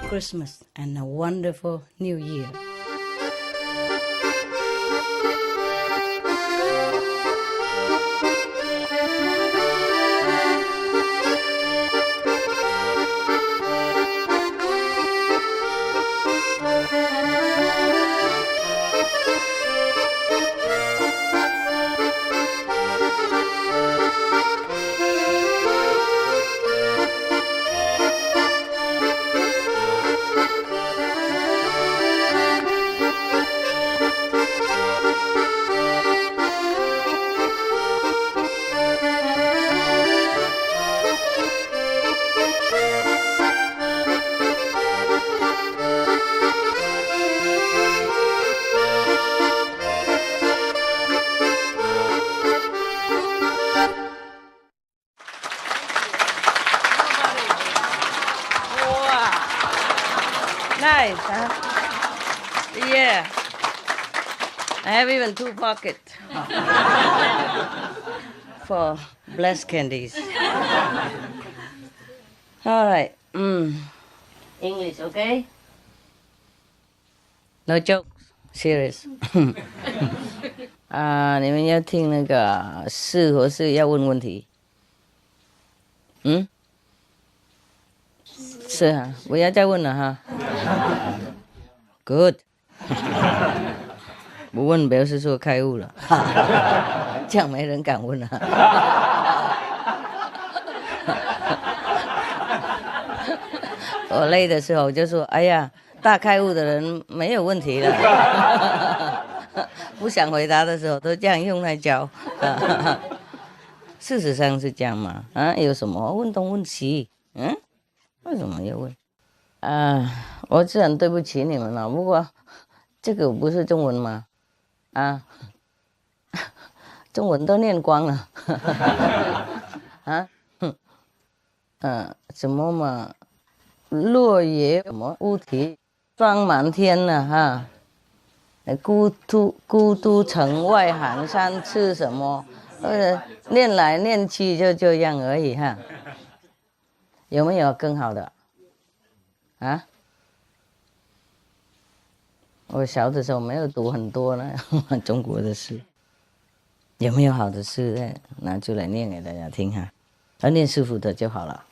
Christmas and a wonderful New Year. Nice, huh? Yeah. I have even 2 pockets for blessed candies. All right. English, okay? No jokes. Serious. 你们要听那个是或是要问问题？是啊，不要再问了哈。Good 。不问表示说开悟了，这样没人敢问了。我累的时候就说：“哎呀，大开悟的人没有问题了。”不想回答的时候都这样用来教。事实上是这样嘛？有什么问东问西？为什么要问？我是很对不起你们了。不过这个不是中文吗？中文都念光了。什么嘛？落叶什么乌啼霜满天了哈。孤独城外寒山吃什么？念来念去就这样而已哈。有没有更好的？我小的时候没有读很多呢，中国的诗。有没有好的诗呢？拿出来念给大家听哈。念师傅的就好了。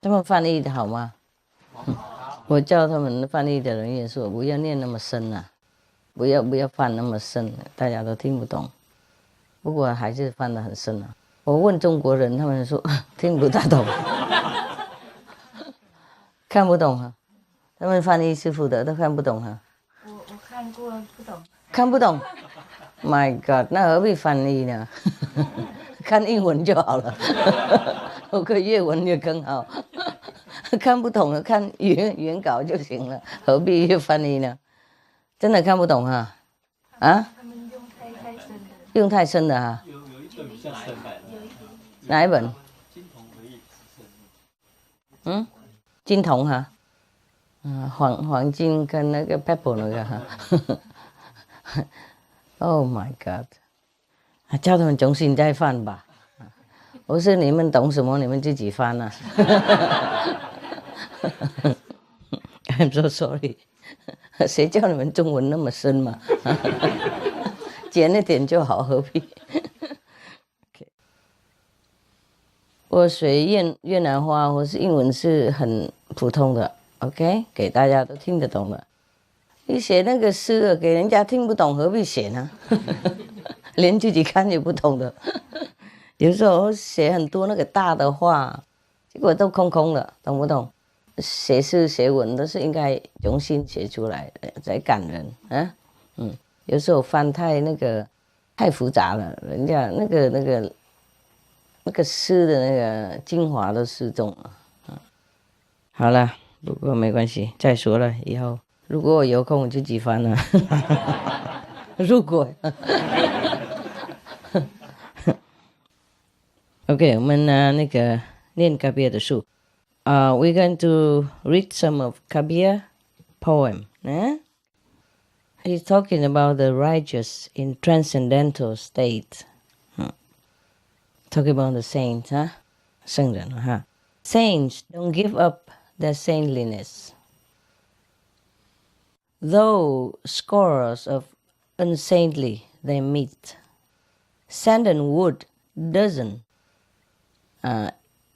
他们翻译的好吗？我叫他们翻译的人也说不要念那么深啊，不要翻那么深，大家都听不懂。不过还是翻得很深啊。我问中国人，他们说听不大懂，看不懂啊。他们翻译师傅的都看不懂啊。我看过，不懂。看不懂 ？My God， 那何必翻译呢？看英文就好了，我可粤文也更好。看不懂了，看原稿就行了，何必翻译呢？真的看不懂啊？他们用太深的。用太深的哈。有一本比较深的。哪一本？金童回忆之金童哈。黄金跟那个 pepper 那个哈。Oh my God！ 叫他们重新再翻吧。不是你们懂什么，你们自己翻啊。I'm so sorry。谁叫你们中文那么深嘛？简一点就好，何必？我学越南话或是英文是很普通的 ，OK， 给大家都听得懂的。你写那个诗给人家听不懂，何必写呢？连自己看也不懂的。有时候写很多那个大的话，结果都空空的，懂不懂？写诗写文都是应该用心写出来才感人啊。有时候翻太复杂了，人家那个诗的那个精华都失踪了。好了，不过没关系，再说了，以后如果我有空我自己翻了。如果OK， 我们那个念 Kabir 的书。We're going to read some of Kabir poem. He's talking about the righteous in transcendental state. Talking about the saints, 圣人哈。Saints don't give up their saintliness. Though scores of unsaintly they meet, sandalwood doesn't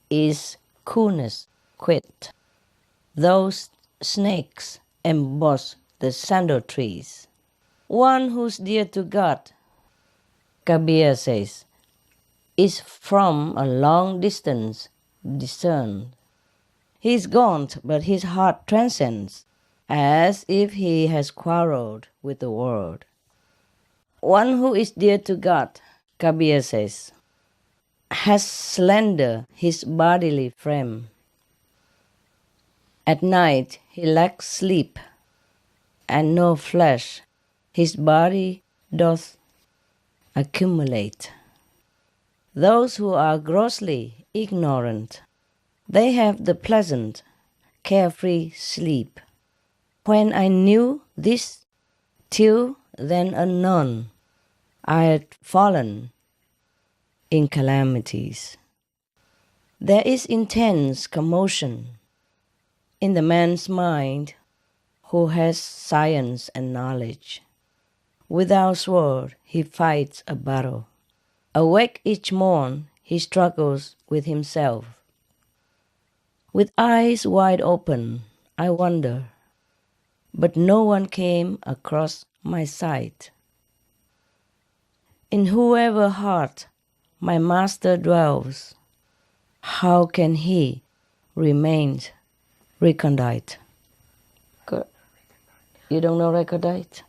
is coolness quit. Those snakes emboss the sandal trees. One who's dear to God, Kabir says, is from a long distance discerned. He's gaunt, but his heart transcends, as if he has quarreled with the world. One who is dear to God, Kabir says, has slender his bodily frame. At night he lacks sleep, and no flesh his body doth accumulate. Those who are grossly ignorant, they have the pleasant, carefree sleep. When I knew this, till then unknown, I had fallen in calamities. There is intense commotion in the man's mind who has science and knowledge. Without sword he fights a battle. Awake each morn he struggles with himself. With eyes wide open I wonder, but no one came across my sight. In whoever heart my master dwells, how can he remain recondite? You don't know recondite?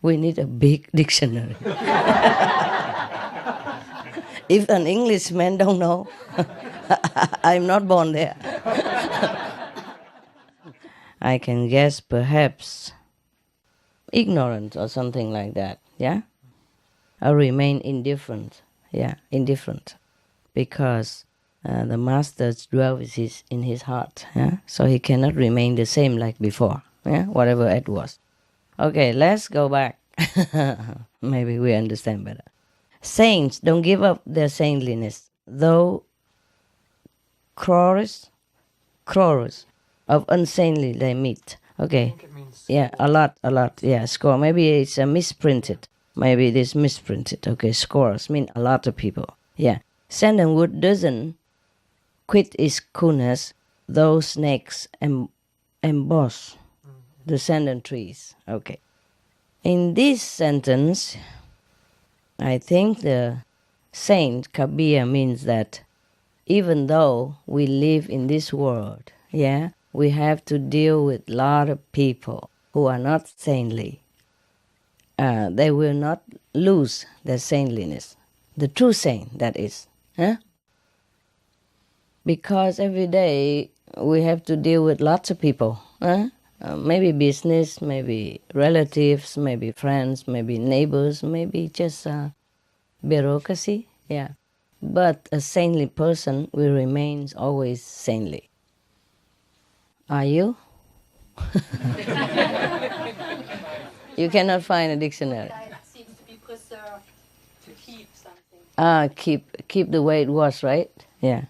we need a big dictionary. If an Englishman don't know, I'm not born there. I can guess perhaps ignorant or something like that, yeah? Or remain indifferent, yeah, indifferent. Because the master dwells in his heart, yeah? So he cannot remain the same like before, yeah? Whatever it was. Okay, let's go back. Maybe we understand better. Saints don't give up their saintliness, though crores of unsaintly they meet. Okay. I think it means yeah, a lot. Yeah, score. Maybe it's misprinted. Maybe it is misprinted. Okay, scores mean a lot of people. Yeah. Sandalwood doesn't quit its coolness, though snakes emboss the sandal trees. Okay. In this sentence, I think the Saint Kabir means that even though we live in this world, yeah, we have to deal with a lot of people who are not saintly. They will not lose their saintliness. The true saint, that is. Huh? Because every day we have to deal with lots of people. Huh? Maybe business, maybe relatives, maybe friends, maybe neighbors, maybe just bureaucracy. Yeah. But a saintly person will remain always saintly. Are you? You cannot find a dictionary. It seems to be preserved, to keep something. Keep the way it was, right? Yeah.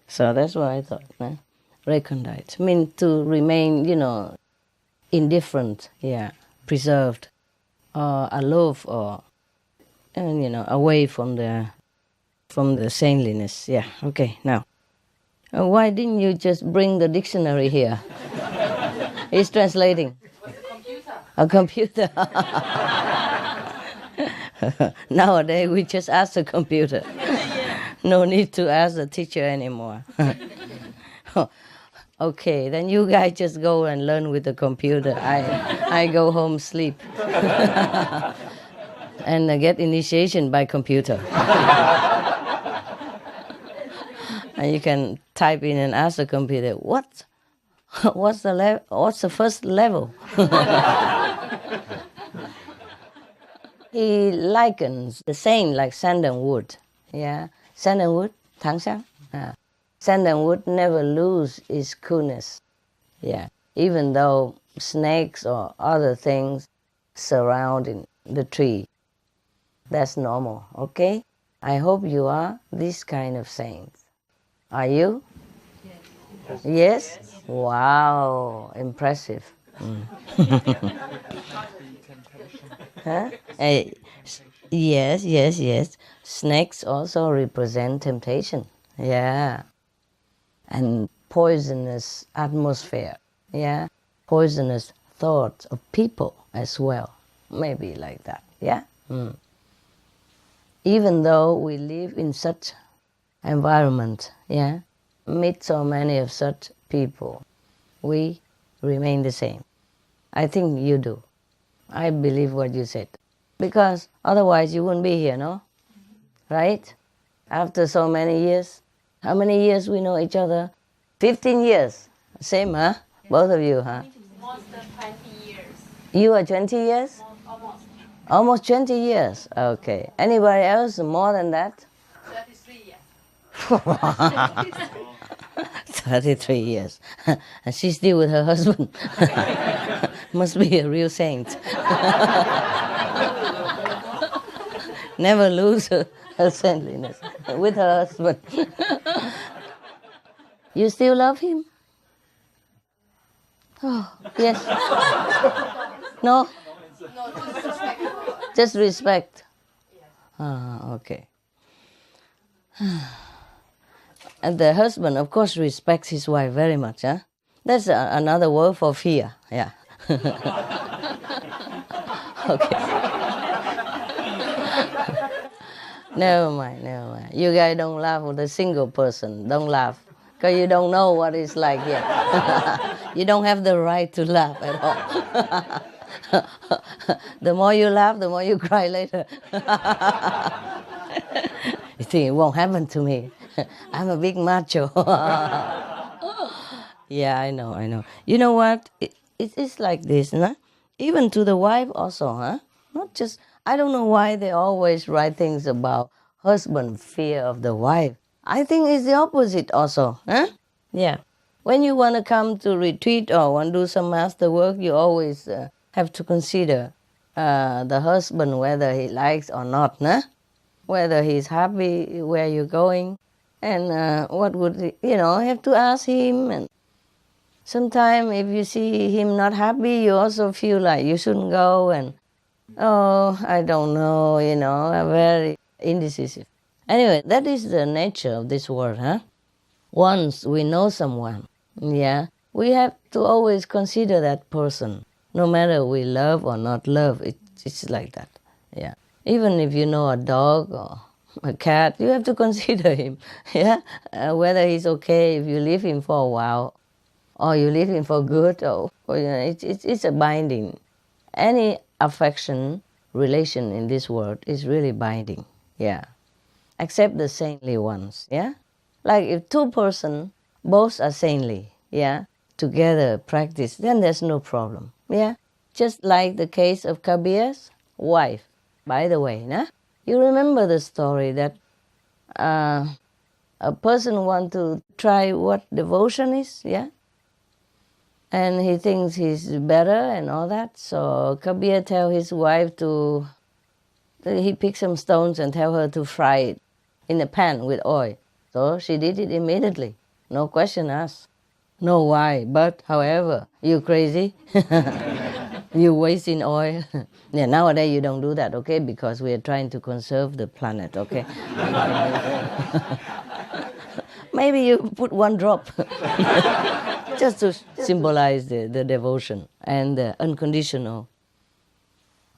So that's what I thought. Huh? Recondite. I mean to remain, indifferent, yeah, preserved, or aloof, or away from the saintliness. Yeah. Okay. Now, why didn't you just bring the dictionary here? It's translating. A computer. Nowadays we just ask the computer. No need to ask the teacher anymore. Okay, then you guys just go and learn with the computer. I go home sleep. And get initiation by computer. And you can type in and ask the computer, what's the first level? He likens the saint like sandalwood. Yeah, sandalwood, tangxiang. Sandalwood never lose its coolness. Yeah, even though snakes or other things surrounding the tree. That's normal, okay? I hope you are this kind of saints. Are you? Yes? Wow, impressive. Huh? Yes. Snakes also represent temptation. Yeah. And poisonous atmosphere. Yeah. Poisonous thoughts of people as well. Maybe like that. Yeah. Even though we live in such environment, yeah, meet so many of such people, we remain the same. I think you do. I believe what you said. Because otherwise you wouldn't be here, no? Right? After so many years. How many years we know each other? 15 years. Same, huh? Both of you, huh? More than 20 years. You are 20 years? Almost. Almost 20 years. Okay. Anybody else more than that? 33 years. 33 years. And she's still with her husband. Must be a real saint. Never lose her saintliness with her husband. You still love him? Oh, yes. No? No, just respect. Just respect. Yes. Ah, okay. And the husband, of course, respects his wife very much, huh? That's another word for fear, yeah. Okay. Never mind. You guys don't laugh with a single person. Don't laugh. Because you don't know what it's like yet. You don't have the right to laugh at all. The more you laugh, the more you cry later. You think it won't happen to me. I'm a big macho. Yeah, I know. You know what? It's like this, huh? Even to the wife also, huh? Not just, I don't know why they always write things about husband fear of the wife. I think it's the opposite also, huh? Yeah. When you want to come to retreat or want to do some master work, you always have to consider the husband, whether he likes or not, huh? Whether he's happy where you're going, and what would have to ask him. And sometimes if you see him not happy, you also feel like you shouldn't go. And I don't know, I'm very indecisive. Anyway, that is the nature of this world, huh? Once we know someone, yeah, we have to always consider that person, no matter we love or not love. It's like that, yeah. Even if you know a dog or a cat, you have to consider him, yeah, whether he's okay if you leave him for a while, or you leave him for good, or it's a binding. Any affection relation in this world is really binding, yeah, except the saintly ones, yeah. Like if two persons both are saintly, yeah, together practice, then there's no problem, yeah. Just like the case of Kabir's wife. By the way, nah? You remember the story that a person wants to try what devotion is, yeah? And he thinks he's better and all that. So Kabir tell his wife he pick some stones and tell her to fry it in a pan with oil. So she did it immediately. No question asked. No why, but however, you crazy? You wasting oil. Yeah, nowadays you don't do that, okay? Because we are trying to conserve the planet, okay? Maybe you put one drop just to symbolize the devotion and the unconditional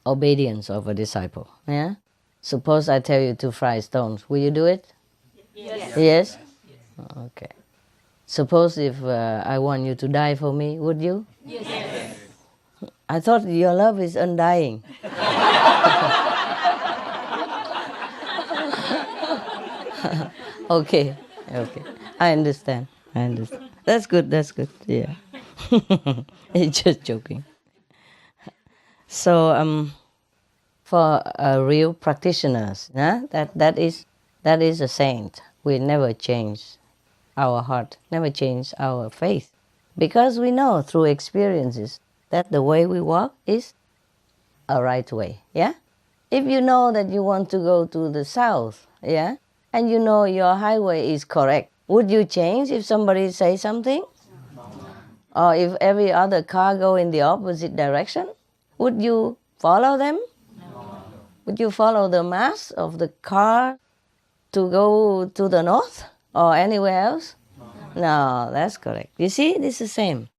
obedience of a disciple. Yeah. Suppose I tell you to fry stones, will you do it? Yes. Yes. Okay. Suppose if I want you to die for me, would you? Yes. I thought your love is undying. Okay. I understand. That's good. Yeah. It's just joking. So for real practitioners, that is a saint. We never change our heart, never change our faith, because we know through experiences that the way we walk is a right way, yeah? If you know that you want to go to the south, yeah, and you know your highway is correct, Would you change if somebody say something? Or if every other car go in the opposite direction? Would you follow them? Would you follow the mass of the car to go to the north or anywhere else? No, that's correct. You see, this is the same.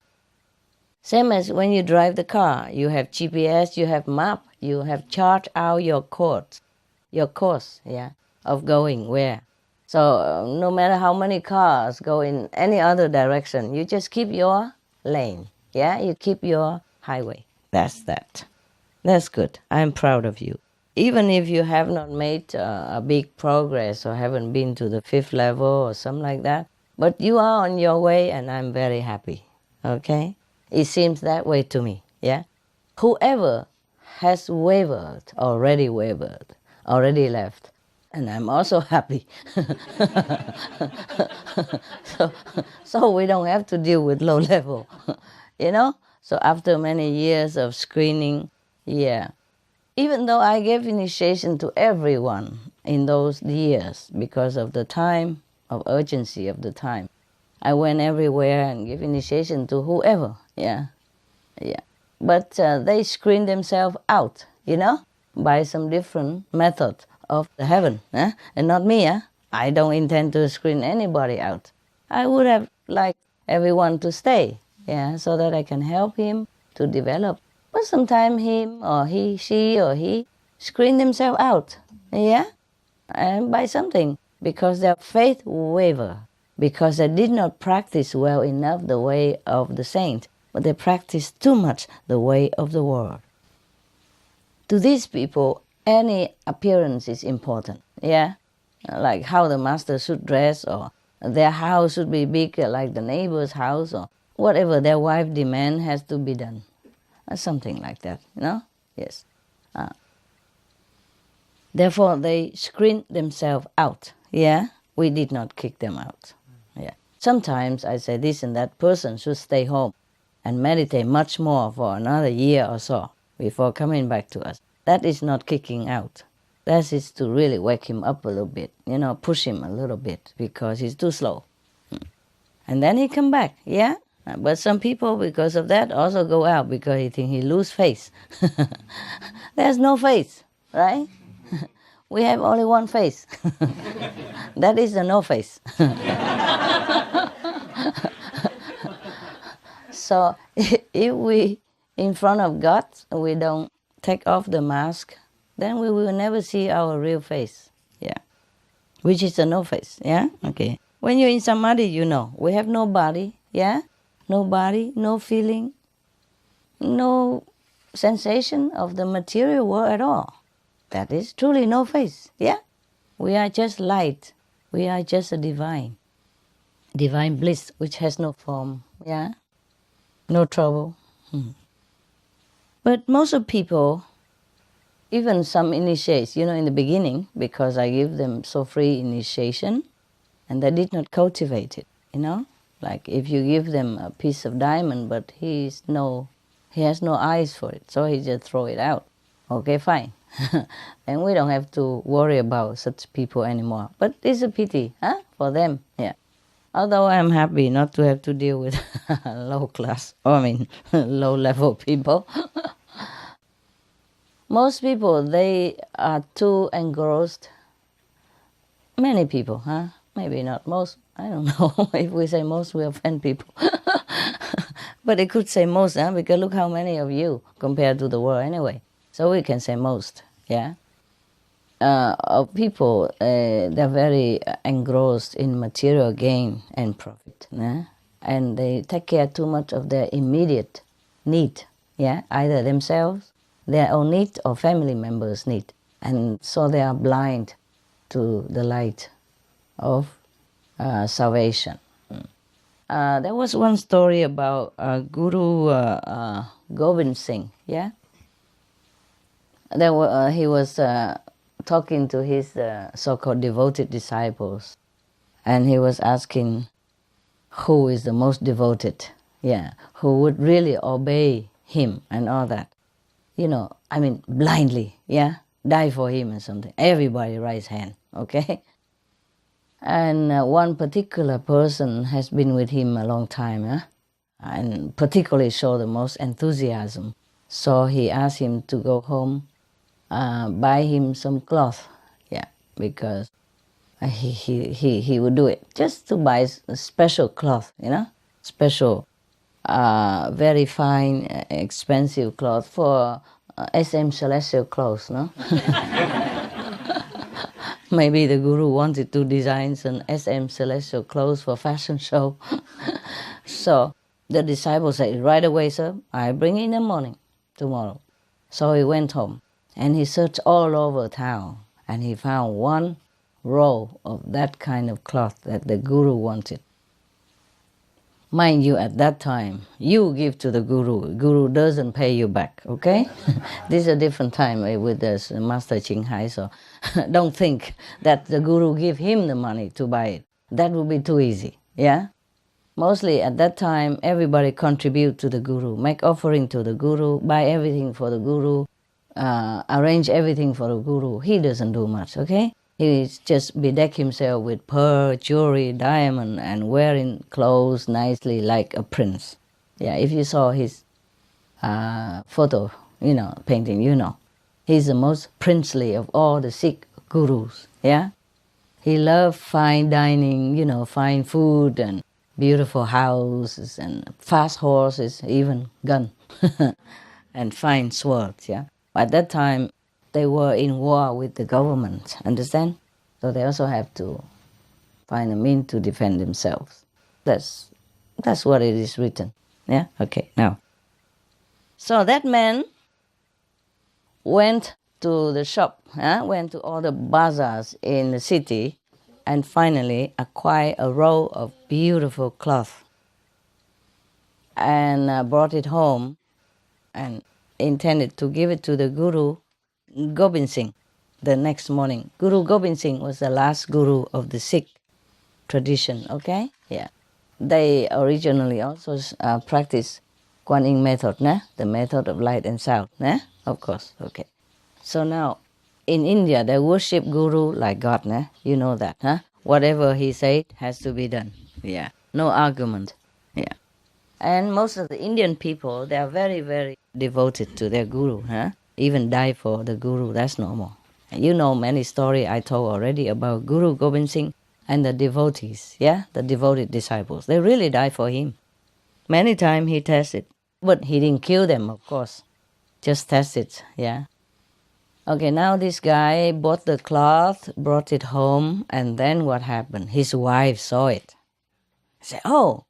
Same as when you drive the car. You have GPS, you have map, you have charted out your course, of going where. So no matter how many cars go in any other direction, you just keep your lane. Yeah, you keep your highway. That's that. That's good. I'm proud of you. Even if you have not made a big progress or haven't been to the 5th level or something like that, but you are on your way and I'm very happy. Okay? It seems that way to me. Yeah? Whoever has already left, and I'm also happy. so we don't have to deal with low level, you know? So after many years of screening, yeah. Even though I gave initiation to everyone in those years because of the time, of urgency of the time, I went everywhere and gave initiation to whoever, yeah. But they screened themselves out, you know, by some different method of the heaven, and not me. I don't intend to screen anybody out. I would have liked everyone to stay, yeah, so that I can help him to develop. But sometimes him or she screen themselves out, yeah, and by something, because their faith waver, because they did not practice well enough the way of the saint, but they practiced too much the way of the world. To these people, any appearance is important, yeah, like how the master should dress, or their house should be big like the neighbor's house, or whatever their wife demand has to be done. Something like that, you know? Yes. Therefore, they screen themselves out, yeah? We did not kick them out, yeah. Sometimes I say this and that person should stay home and meditate much more for another year or so before coming back to us. That is not kicking out. That is to really wake him up a little bit, you know, push him a little bit because he's too slow. And then he come back, yeah? But some people, because of that, also go out because they think he lose face. There's no face, right? We have only one face. That is the no face. So if we, in front of God, we don't take off the mask, then we will never see our real face, yeah? Which is the no face, yeah? Okay. When you're in samadhi, you know, we have no body, yeah? No body, no feeling, no sensation of the material world at all. That is truly no face, yeah? We are just light. We are just a divine bliss which has no form, yeah? No trouble. But most of people, even some initiates, you know, in the beginning, because I give them so free initiation, and they did not cultivate it, you know? Like if you give them a piece of diamond, but he has no eyes for it, so he just throw it out. Okay, fine. And we don't have to worry about such people anymore. But it's a pity, for them, yeah. Although I'm happy not to have to deal with low level people. Most people, they are too engrossed. Many people, maybe not most. I don't know. If we say most, we offend people. But it could say most, because look how many of you compared to the world anyway. So we can say most, yeah? Of people, they're very engrossed in material gain and profit, and they take care too much of their immediate need, yeah? Either themselves, their own need, or family members' need. And so they are blind to the light of salvation. There was one story about Guru Gobind Singh, yeah? He was talking to his so-called devoted disciples, and he was asking who is the most devoted, yeah, who would really obey him and all that. You know, I mean, blindly, yeah, die for him and something. Everybody raise hand, okay? And one particular person has been with him a long time, and particularly show the most enthusiasm. So he asked him to go home, buy him some cloth, because he would do it just to buy a special cloth, special, very fine, expensive cloth for SM Celestial clothes, no? Maybe the guru wanted to design some SM Celestial clothes for fashion show. So the disciple said, right away, sir, I bring in the morning, tomorrow. So he went home and he searched all over town and he found one roll of that kind of cloth that the guru wanted. Mind you, at that time, you give to the guru. Guru doesn't pay you back, okay? This is a different time with the Master Ching Hai, so don't think that the guru give him the money to buy it. That would be too easy, yeah? Mostly at that time, everybody contribute to the guru, make offering to the guru, buy everything for the guru, arrange everything for the guru. He doesn't do much, okay? He just bedeck himself with pearl, jewelry, diamond, and wearing clothes nicely like a prince. Yeah, if you saw his photo, painting, he's the most princely of all the Sikh gurus, yeah? He loved fine dining, fine food and beautiful houses and fast horses, even gun, and fine swords, yeah? At that time, they were in war with the government, understand? So they also have to find a means to defend themselves. That's what it is written. Yeah? Okay, now. So that man went to the shop, went to all the bazaars in the city, and finally acquired a roll of beautiful cloth and brought it home and intended to give it to the Guru Gobind Singh the next morning. Guru Gobind Singh was the last guru of the Sikh tradition, okay? Yeah. They originally also practiced Kuan Yin method, the method of light and sound, of course, okay. So now, in India, they worship Guru like God, you know that, Whatever he said has to be done, yeah. No argument, yeah. And most of the Indian people, they are very, very devoted to their Guru, Even die for the Guru, that's normal. And you know many stories I told already about Guru Gobind Singh and the devotees, the devoted disciples. They really die for him. Many times he tested, but he didn't kill them, of course. Just tested, yeah. Okay, now this guy bought the cloth, brought it home, and then what happened? His wife saw it. Said, oh,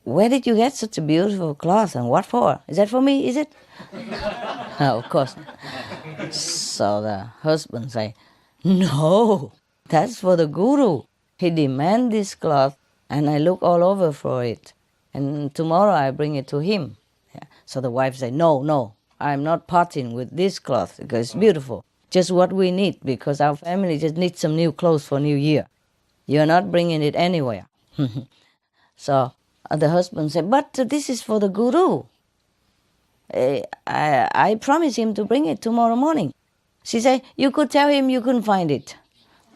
where did you get such a beautiful cloth and what for? Is that for me, is it? Of course. So the husband say, no, that's for the Guru. He demand this cloth and I look all over for it. And tomorrow I bring it to him. Yeah. So the wife say, no, I'm not parting with this cloth because it's beautiful. Just what we need because our family just needs some new clothes for New Year. You're not bringing it anywhere. So the husband said, but this is for the Guru. I promised him to bring it tomorrow morning. She said, you could tell him you couldn't find it.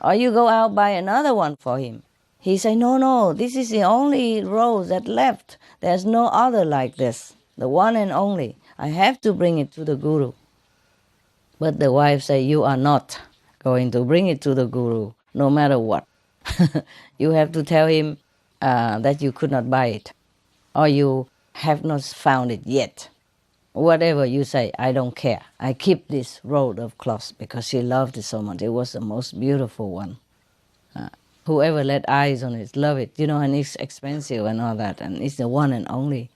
Or you go out buy another one for him. He said, no, this is the only rose that left. There's no other like this. The one and only. I have to bring it to the Guru. But the wife said, you are not going to bring it to the Guru, no matter what. You have to tell him that you could not buy it. Or you have not found it yet. Whatever you say, I don't care. I keep this roll of cloth because she loved it so much. It was the most beautiful one. Whoever laid eyes on it, love it, and it's expensive and all that, and it's the one and only.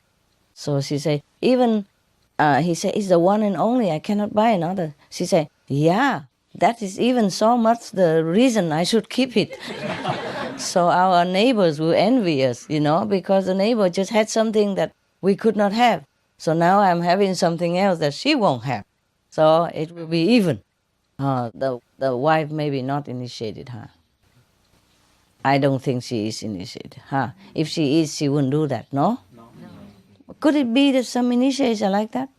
So she said, he said, it's the one and only, I cannot buy another. She said, yeah, that is even so much the reason I should keep it. So our neighbors will envy us, because the neighbor just had something that we could not have. So now I'm having something else that she won't have. So it will be even. The wife maybe not initiated, I don't think she is initiated, If she is, she wouldn't do that, no? Could it be that some initiates are like that?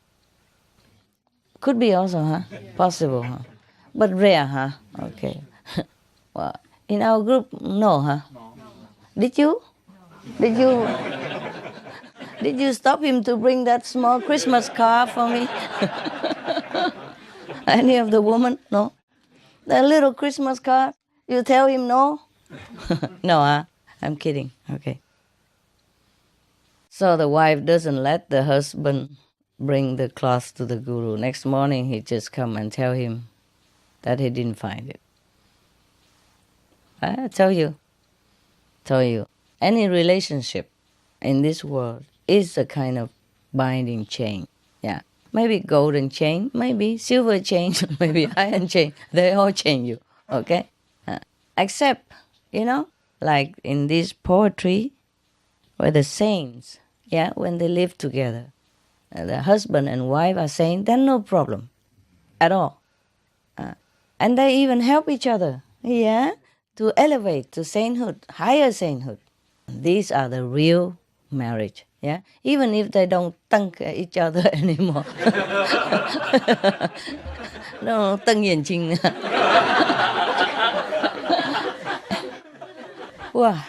Could be also, Possible, But rare, Okay. Well, In our group, no, huh? No. Did you? Did you? Did you stop him to bring that small Christmas card for me? Any of the women? No? That little Christmas card? You tell him no? No, huh? I'm kidding. Okay. So the wife doesn't let the husband bring the cloth to the guru. Next morning he just come and tell him that he didn't find it. I tell you, any relationship in this world is a kind of binding chain. Yeah. Maybe golden chain, maybe silver chain, maybe iron chain. They all chain you, okay? Except, like in this poetry, where the saints, when they live together, the husband and wife are saying, then no problem at all. And they even help each other, to elevate to sainthood, higher sainthood. These are the real marriage, even if they don't thank each other anymore. No, 瞪眼睛. Wow.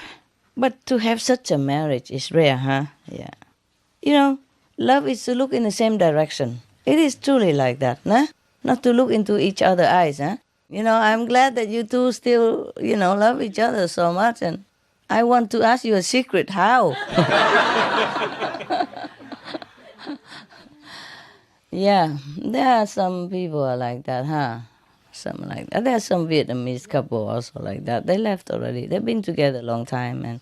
But to have such a marriage is rare, huh? Yeah. Love is to look in the same direction. It is truly like that, nah? Not to look into each other's eyes, huh? I'm glad that you two still, love each other so much. And I want to ask you a secret. How? Yeah, there are some people are like that, huh? Some like that. There are some Vietnamese couple also like that. They left already. They've been together a long time. And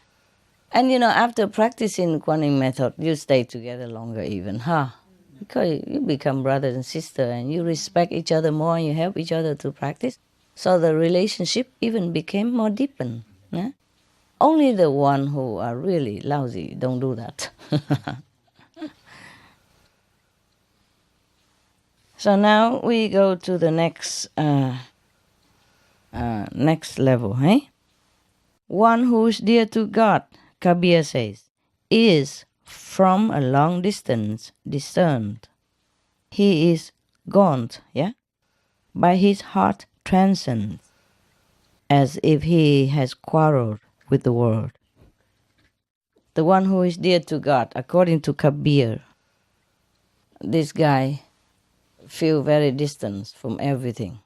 after practicing Kuan method, you stay together longer even, huh? Because you become brothers and sisters and you respect each other more and you help each other to practice. So the relationship even became more deepened. Yeah? Only the one who are really lousy don't do that. So now we go to the next level. One who is dear to God, Kabir says, is from a long distance discerned. He is gaunt, by his heart transcends, as if he has quarreled with the world. The one who is dear to God, according to Kabir, this guy feel very distant from everything,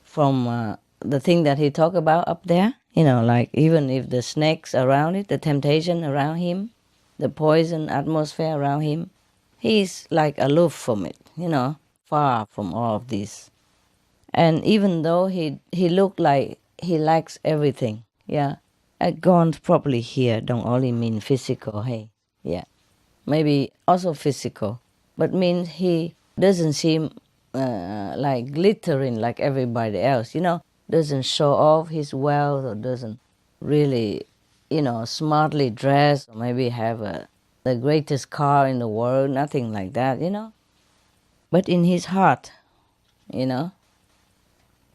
from the thing that he talked about up there, like even if the snakes around it, the temptation around him, the poison atmosphere around him, he's like aloof from it, far from all of this. And even though he looked like he lacks everything, gaunt probably here don't only mean physical, maybe also physical, but means he doesn't seem like glittering like everybody else, doesn't show off his wealth or doesn't really, smartly dress or maybe have the greatest car in the world, nothing like that, But in his heart,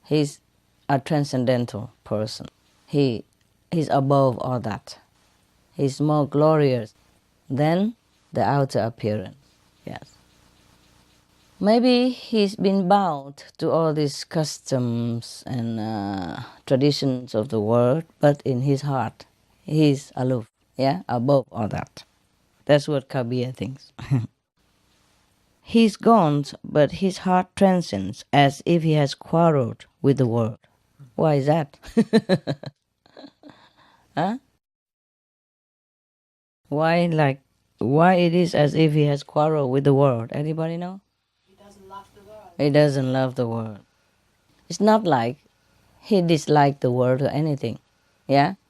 he's a transcendental person. He's above all that. He's more glorious than the outer appearance. Yes. Maybe he's been bound to all these customs and traditions of the world, but in his heart, he's aloof, above all that. That's what Kabir thinks. He's gone, but his heart transcends, as if he has quarreled with the world. Why is that? Huh? Why it is as if he has quarreled with the world? Anybody know? He doesn't love the world. He doesn't love the world. It's not like he dislikes the world or anything,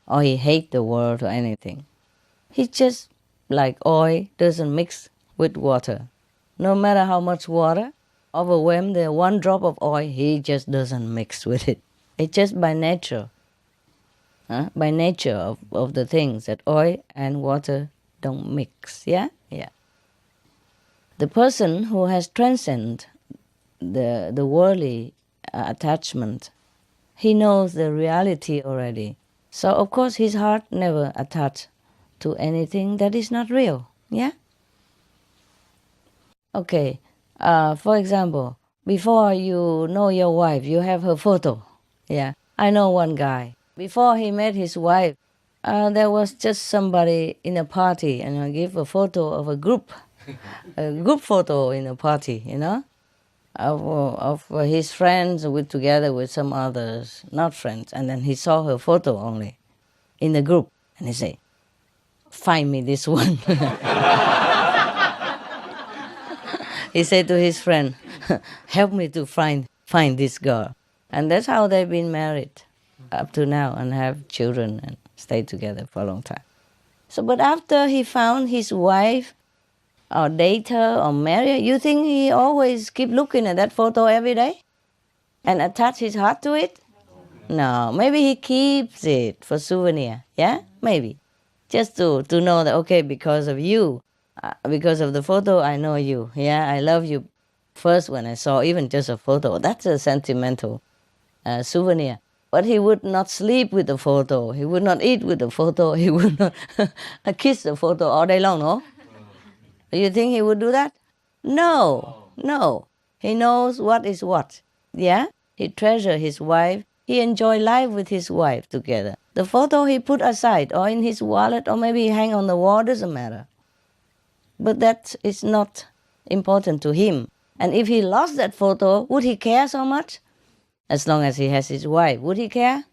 or he hates the world or anything. He just, like oil, doesn't mix with water. No matter how much water, overwhelmed the one drop of oil, he just doesn't mix with it. It's just by nature. By nature of the things that oil and water don't mix, Yeah. The person who has transcended the worldly attachment, he knows the reality already. So of course his heart never attached to anything that is not real, Okay, for example, before you know your wife, you have her photo, I know one guy. Before he met his wife, there was just somebody in a party, and I give a photo of a group photo in a party, of his friends together with some others, not friends. And then he saw her photo only in the group, and he said, "Find me this one." He said to his friend, "Help me to find this girl." And that's how they've been married up to now and have children and stayed together for a long time. So, but after he found his wife or date her or marry her, you think he always keep looking at that photo every day and attach his heart to it? No, maybe he keeps it for souvenir, yeah? Maybe. Just to know that, okay, because of you, because of the photo, I know you, yeah? I love you first when I saw even just a photo. That's a sentimental souvenir. But he would not sleep with the photo. He would not eat with the photo. He would not kiss the photo all day long, no? You think he would do that? No. He knows what is what, yeah? He treasures his wife. He enjoys life with his wife together. The photo he put aside or in his wallet or maybe he hang on the wall, doesn't matter. But that is not important to him. And if he lost that photo, would he care so much? As long as he has his wife, would he care?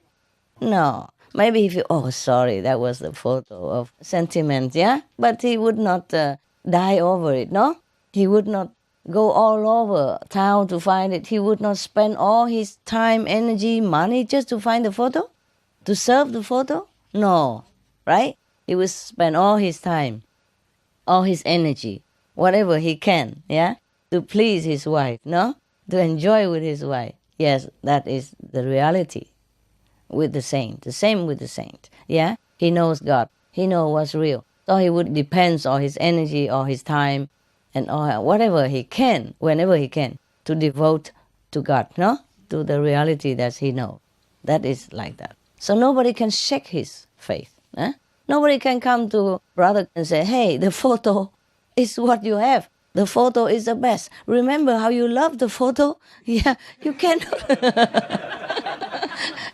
No. Maybe he feel, oh, sorry, that was the photo of sentiment, yeah? But he would not die over it, no? He would not go all over town to find it. He would not spend all his time, energy, money just to find the photo? To serve the photo? No, right? He would spend all his time, all his energy, whatever he can, yeah? To please his wife, no? To enjoy with his wife. Yes, that is the reality with the saint. The same with the saint. Yeah? He knows God. He knows what's real. So he would depend on his energy or his time and all, whatever he can, whenever he can, to devote to God, no? To the reality that he knows. That is like that. So nobody can shake his faith. Eh? Nobody can come to brother and say, hey, the photo is what you have. The photo is the best. Remember how you love the photo? Yeah, you cannot.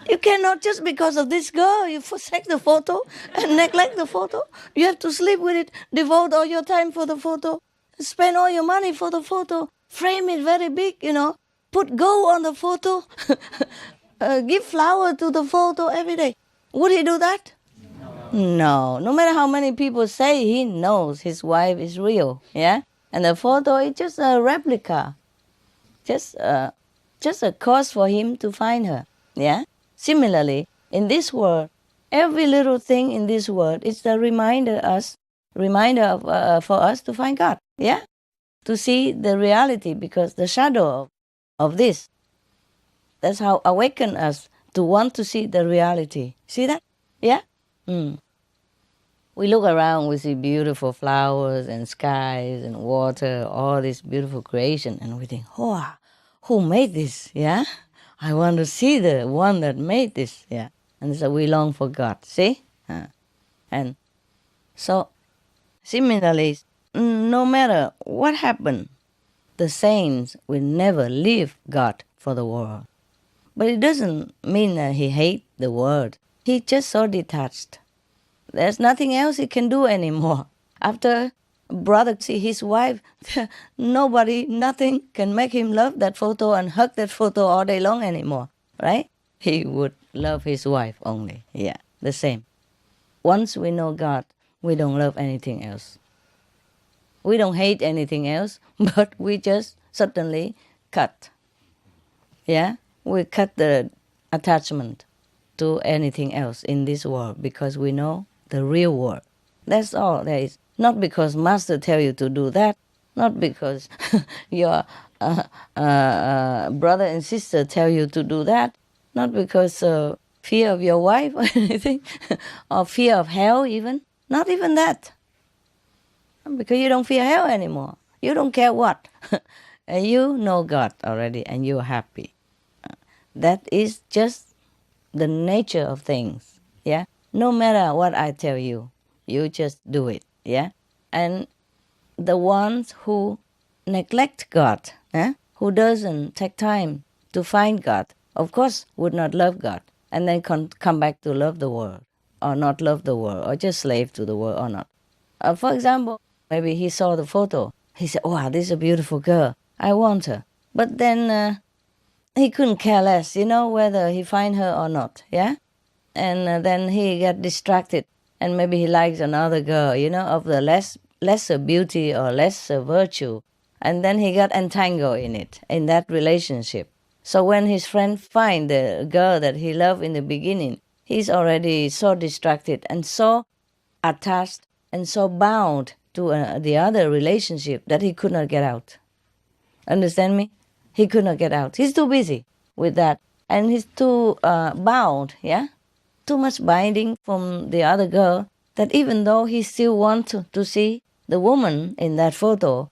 You cannot just because of this girl, you forsake the photo and neglect the photo. You have to sleep with it, devote all your time for the photo, spend all your money for the photo, frame it very big, put gold on the photo, give flower to the photo every day. Would he do that? No. No matter how many people say he knows his wife is real, yeah? And the photo is just a replica, just a cause for him to find her. Yeah. Similarly, in this world, every little thing in this world is the reminder for us to find God. Yeah. To see the reality, because the shadow of this, that's how awaken us to want to see the reality. See that? Yeah. We look around, we see beautiful flowers and skies and water, all this beautiful creation, and we think, oh, who made this? Yeah? I want to see the one that made this. Yeah. And so we long for God. See? And so, similarly, no matter what happened, the saints will never leave God for the world. But it doesn't mean that he hates the world. He's just so detached. There's nothing else he can do anymore. After brother see his wife, nothing can make him love that photo and hug that photo all day long anymore, right? He would love his wife only. Yeah, the same. Once we know God, we don't love anything else. We don't hate anything else, but we just suddenly cut. Yeah, we cut the attachment to anything else in this world because we know the real world. That's all there is. Not because master tell you to do that, not because your brother and sister tell you to do that, not because fear of your wife or anything, or fear of hell even, not even that. Because you don't fear hell anymore. You don't care what. And you know God already and you're happy. That is just the nature of things, yeah? No matter what I tell you, you just do it, yeah? And the ones who neglect God, who doesn't take time to find God, of course would not love God. and then come back to love the world, or not love the world, or just slave to the world or not. For example, maybe he saw the photo. He said, wow, this is a beautiful girl. I want her. But then he couldn't care less, whether he find her or not, yeah? And then he got distracted, and maybe he likes another girl, of the lesser beauty or lesser virtue. And then he got entangled in that relationship. So when his friend find the girl that he loved in the beginning, he's already so distracted and so attached and so bound to the other relationship that he could not get out. Understand me? He could not get out. He's too busy with that. And he's too bound, yeah? Too much binding from the other girl that even though he still wants to see the woman in that photo,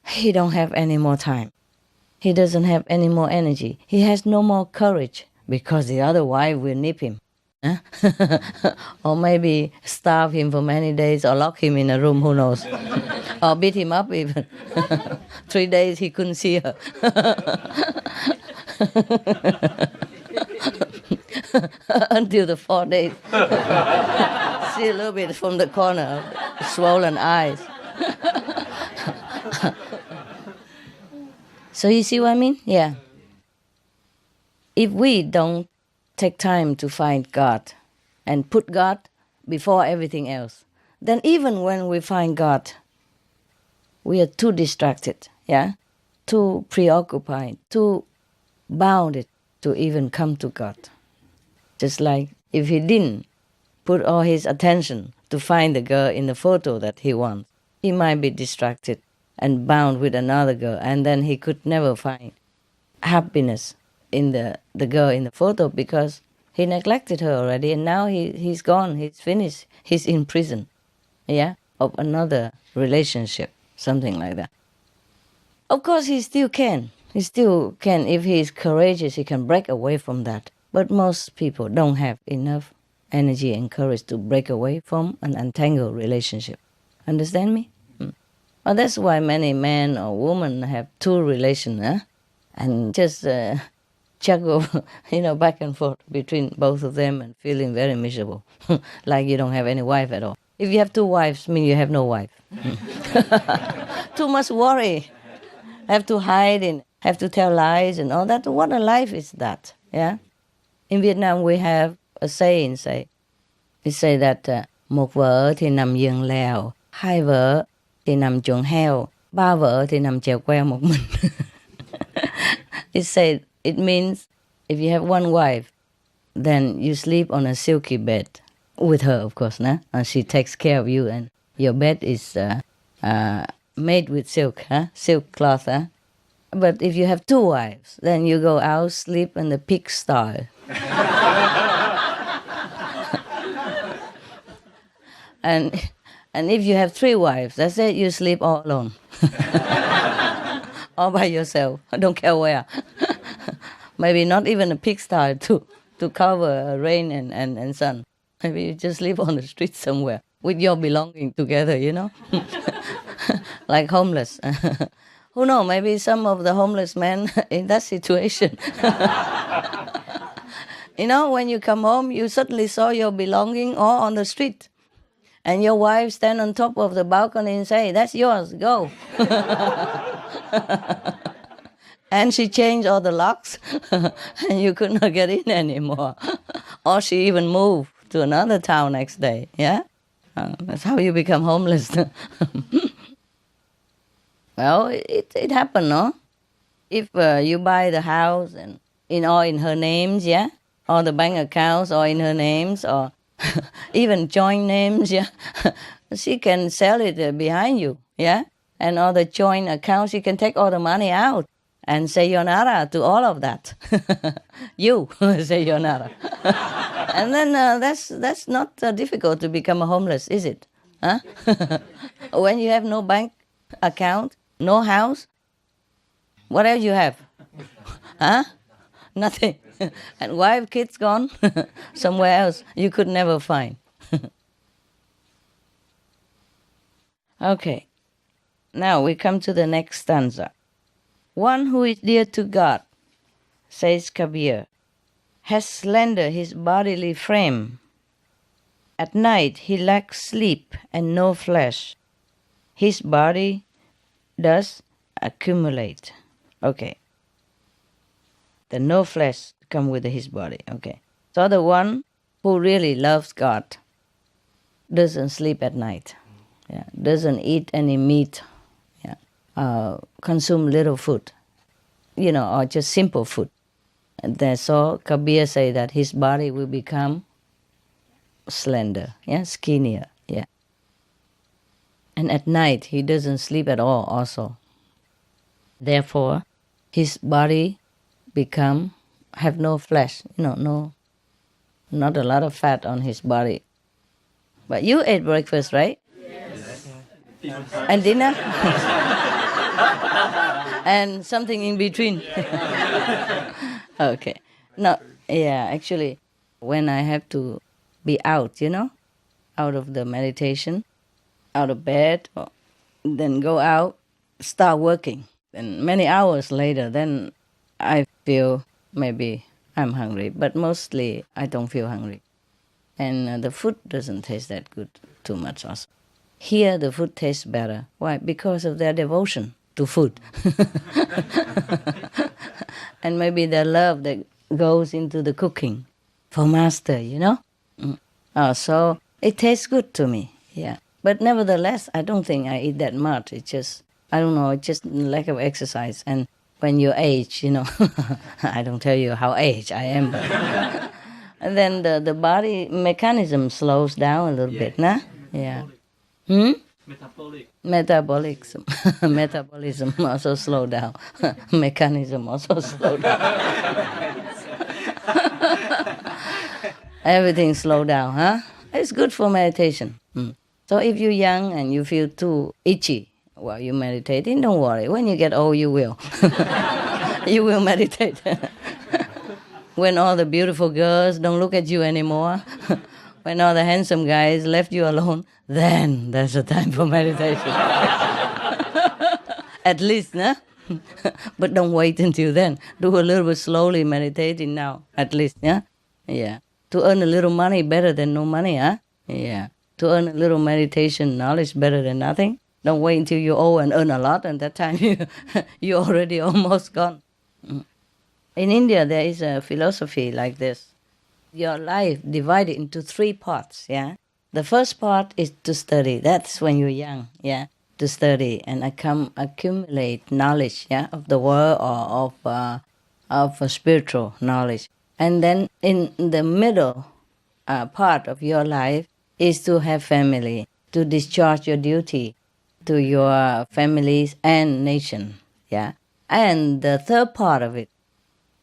he don't have any more time. He doesn't have any more energy. He has no more courage because the other wife will nip him. Huh? Or maybe starve him for many days or lock him in a room, who knows. Or beat him up even. 3 days he couldn't see her. Until the 4 days. See a little bit from the corner of swollen eyes. So you see what I mean? Yeah. If we don't take time to find God and put God before everything else, then even when we find God, we are too distracted, yeah? Too preoccupied, too bounded to even come to God. Just like if he didn't put all his attention to find the girl in the photo that he wants, he might be distracted and bound with another girl, and then he could never find happiness in the girl in the photo because he neglected her already, and now he's gone, he's finished, he's in prison, yeah, of another relationship, something like that. Of course, he still can, if he is courageous, he can break away from that. But most people don't have enough energy and courage to break away from an entangled relationship. Understand me? Well, that's why many men or women have two relations, and just juggle, back and forth between both of them and feeling very miserable, like you don't have any wife at all. If you have two wives, mean you have no wife. Too much worry, have to hide and have to tell lies and all that. What a life is that, yeah? In Vietnam, we have a saying, it say that một vợ thì nằm giường lèo, hai vợ thì nằm chuồng heo, ba vợ thì nằm chèo queo một mình. It means if you have one wife, then you sleep on a silky bed with her, of course, and she takes care of you, and your bed is made with silk, silk cloth. But if you have two wives, then you go out, sleep in the pigsty. And if you have three wives, that's it, you sleep all alone. All by yourself, I don't care where. Maybe not even a pigsty to cover rain and sun. Maybe you just live on the street somewhere with your belongings together, like homeless. Who knows, maybe some of the homeless men in that situation. When you come home, you suddenly saw your belonging all on the street. And your wife stand on top of the balcony and say, that's yours, go. And she changed all the locks, and you could not get in anymore. Or she even moved to another town next day, yeah? That's how you become homeless. Well, it happened, no? If you buy the house and all in her names, yeah? Or the bank accounts all in her names, or even joint names, yeah? She can sell it behind you, yeah? And all the joint accounts, she can take all the money out and sayonara to all of that. You sayonara. And then that's not difficult to become a homeless, is it? Huh? When you have no bank account, no house, what else you have? Huh? Nothing. And wife, kids gone somewhere else you could never find. Okay. Now we come to the next stanza. One who is dear to God, says Kabir, has slender his bodily frame. At night he lacks sleep and no flesh. His body does accumulate. Okay. The no flesh come with his body. Okay. So the one who really loves God doesn't sleep at night. Yeah. Doesn't eat any meat. Yeah. Consume little food. Or just simple food. And so Kabir say that his body will become slender, skinnier, And at night he doesn't sleep at all also. Therefore, his body have no flesh, not a lot of fat on his body. But you ate breakfast, right? Yes. And dinner? And something in between. Okay. No, actually, when I have to be out, out of the meditation, out of bed, then go out, start working. Then many hours later, then I feel maybe I'm hungry, but mostly I don't feel hungry. And the food doesn't taste that good too much also. Here the food tastes better. Why? Because of their devotion to food. And maybe their love that goes into the cooking for master, So it tastes good to me, But nevertheless, I don't think I eat that much. It's just, I don't know, it's just lack of exercise. And when you age, I don't tell you how age I am, but and then the body mechanism slows down a little bit, nah? Yeah. Metabolism. Metabolism also slow down. Mechanism also slow down. Everything slow down, huh? It's good for meditation. So if you're young and you feel too itchy while you're meditating, don't worry. When you get old, you will. You will meditate. When all the beautiful girls don't look at you anymore, when all the handsome guys left you alone, then there's a time for meditation. At least, nah? But don't wait until then. Do a little bit slowly meditating now, at least, yeah? Yeah. To earn a little money better than no money, huh? Yeah. To earn a little meditation knowledge better than nothing. Don't wait until you're old and earn a lot, and that time you're already almost gone. In India, there is a philosophy like this. Your life divided into 3 parts, The first part is to study. That's when you're young, to study and accumulate knowledge, of the world or of spiritual knowledge. And then in the middle part of your life is to have family, to discharge your duty to your families and nation, And the third part of it,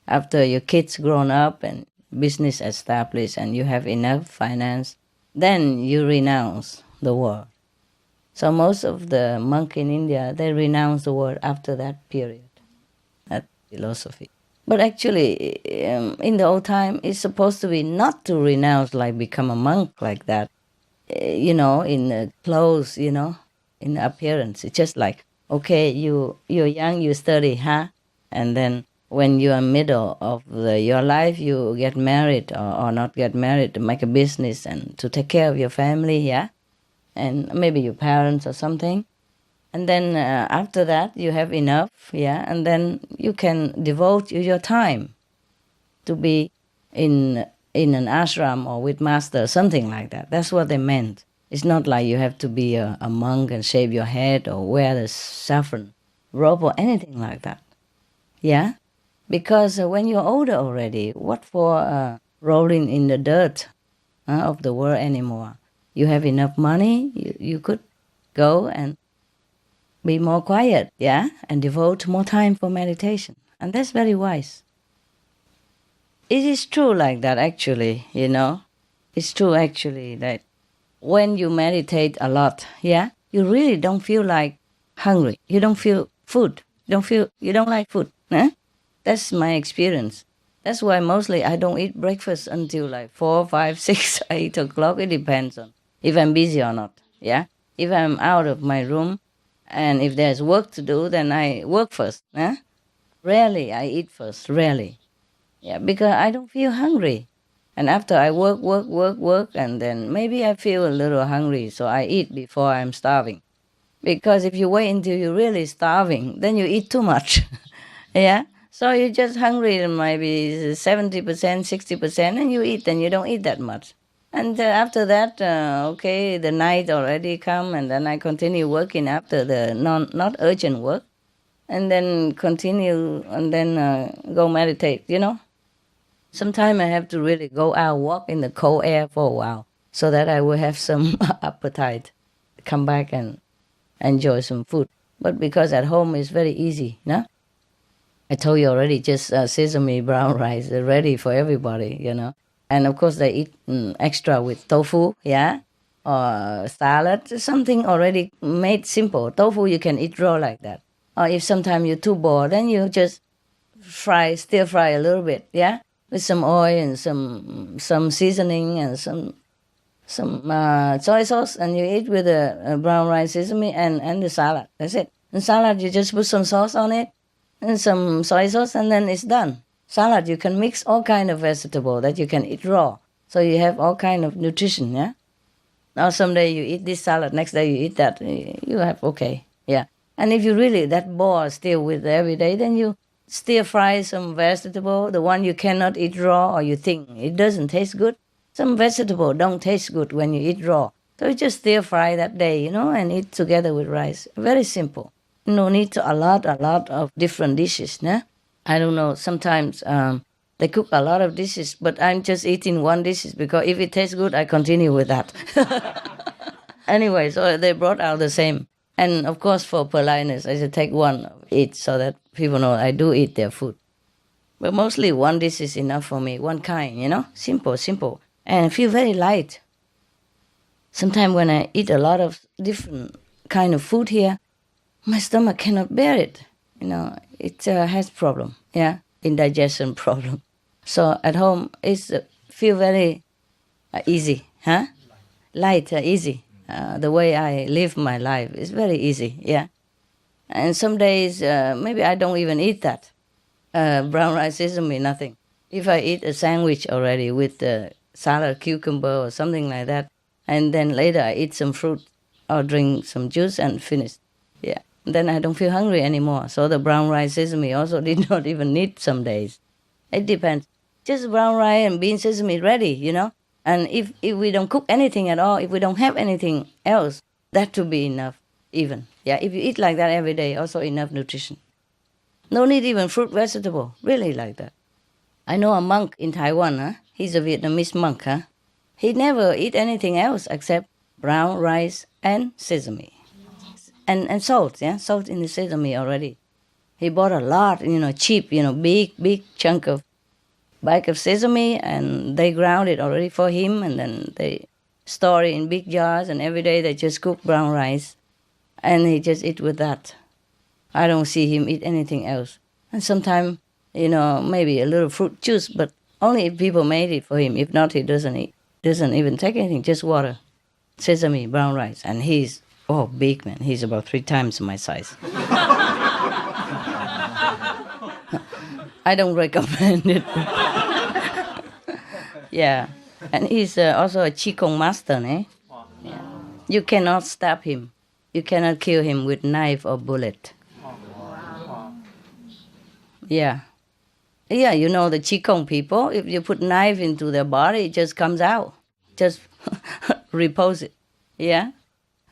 after your kids grown up and business established and you have enough finance, then you renounce the world. So most of the monks in India, they renounce the world after that period, that philosophy. But actually, in the old time, it's supposed to be not to renounce, like become a monk like that, in clothes, in appearance. It's just like, okay, you're young, you study, huh? And then when you are middle of your life, you get married or not get married, to make a business and to take care of your family, and maybe your parents or something. And then after that, you have enough, and then you can devote your time to be in an ashram or with master, something like that. That's what they meant. It's not like you have to be a monk and shave your head or wear the saffron robe or anything like that. Because when you're older already, what for rolling in the dirt of the world anymore? You have enough money, you could go and be more quiet, and devote more time for meditation. And that's very wise. It is true like that, actually, It's true, actually, that when you meditate a lot, you really don't feel like hungry. You don't feel food. You don't like food, That's my experience. That's why mostly I don't eat breakfast until like 4, 5, 6, 8 o'clock. It depends on if I'm busy or not, If I'm out of my room and if there's work to do, then I work first, Rarely I eat first, rarely, Yeah, because I don't feel hungry. And after I work, and then maybe I feel a little hungry, so I eat before I'm starving. Because if you wait until you're really starving, then you eat too much. Yeah? So you're just hungry, maybe 70%, 60%, and you eat, and you don't eat that much. And after that, okay, the night already come, and then I continue working after the not urgent work, and then continue, and then go meditate, Sometimes I have to really go out, walk in the cold air for a while, so that I will have some appetite, come back and enjoy some food. But because at home it's very easy, no? I told you already, just sesame brown rice, ready for everybody, And of course they eat extra with tofu, yeah? Or salad, something already made simple. Tofu you can eat raw like that. Or if sometimes you're too bored, then you just stir fry a little bit, yeah? With some oil and some seasoning and some soy sauce, and you eat with the brown rice, sesame, and the salad. That's it. And salad, you just put some sauce on it, and some soy sauce, and then it's done. Salad, you can mix all kind of vegetable that you can eat raw. So you have all kind of nutrition, yeah? Now someday you eat this salad, next day you eat that. You have, okay, yeah. And if you really that bored still with every day, then you stir fry some vegetable, the one you cannot eat raw or you think it doesn't taste good. Some vegetable don't taste good when you eat raw. So you just stir fry that day, and eat together with rice. Very simple. No need to a lot of different dishes, nah? I don't know, sometimes they cook a lot of dishes, but I'm just eating one dish because if it tastes good, I continue with that. Anyway, so they brought out the same. And of course, for politeness, I should take one of each so that people know I do eat their food. But mostly one dish is enough for me, one kind, simple. And I feel very light. Sometimes when I eat a lot of different kind of food here, my stomach cannot bear it. It has problem, yeah, indigestion problem. So at home, it's feel very easy, huh? Light, easy. The way I live my life is very easy, yeah. And some days, maybe I don't even eat that. Brown rice, sesame, nothing. If I eat a sandwich already with salad, cucumber, or something like that, and then later I eat some fruit or drink some juice and finish, yeah. Then I don't feel hungry anymore. So the brown rice, sesame also did not even need some days. It depends. Just brown rice and bean sesame ready, And if we don't cook anything at all, if we don't have anything else, that would be enough even. Yeah, if you eat like that every day, also enough nutrition. No need even fruit, vegetable, really like that. I know a monk in Taiwan, huh? He's a Vietnamese monk, huh? He never eat anything else except brown rice and sesame. And salt, yeah, salt in the sesame already. He bought a lot, cheap, big chunk of bag of sesame, and they ground it already for him, and then they store it in big jars, and every day they just cook brown rice, and he just eat with that. I don't see him eat anything else. And sometimes, maybe a little fruit juice, but only if people made it for him. If not, he doesn't eat. Doesn't even take anything, just water, sesame, brown rice, and he's big man. He's about 3 times my size. I don't recommend it. Yeah. And he's also a Qigong master, eh? Yeah. You cannot stab him. You cannot kill him with knife or bullet. Yeah. Yeah, the Qigong people, if you put knife into their body, it just comes out. Just repose it. Yeah.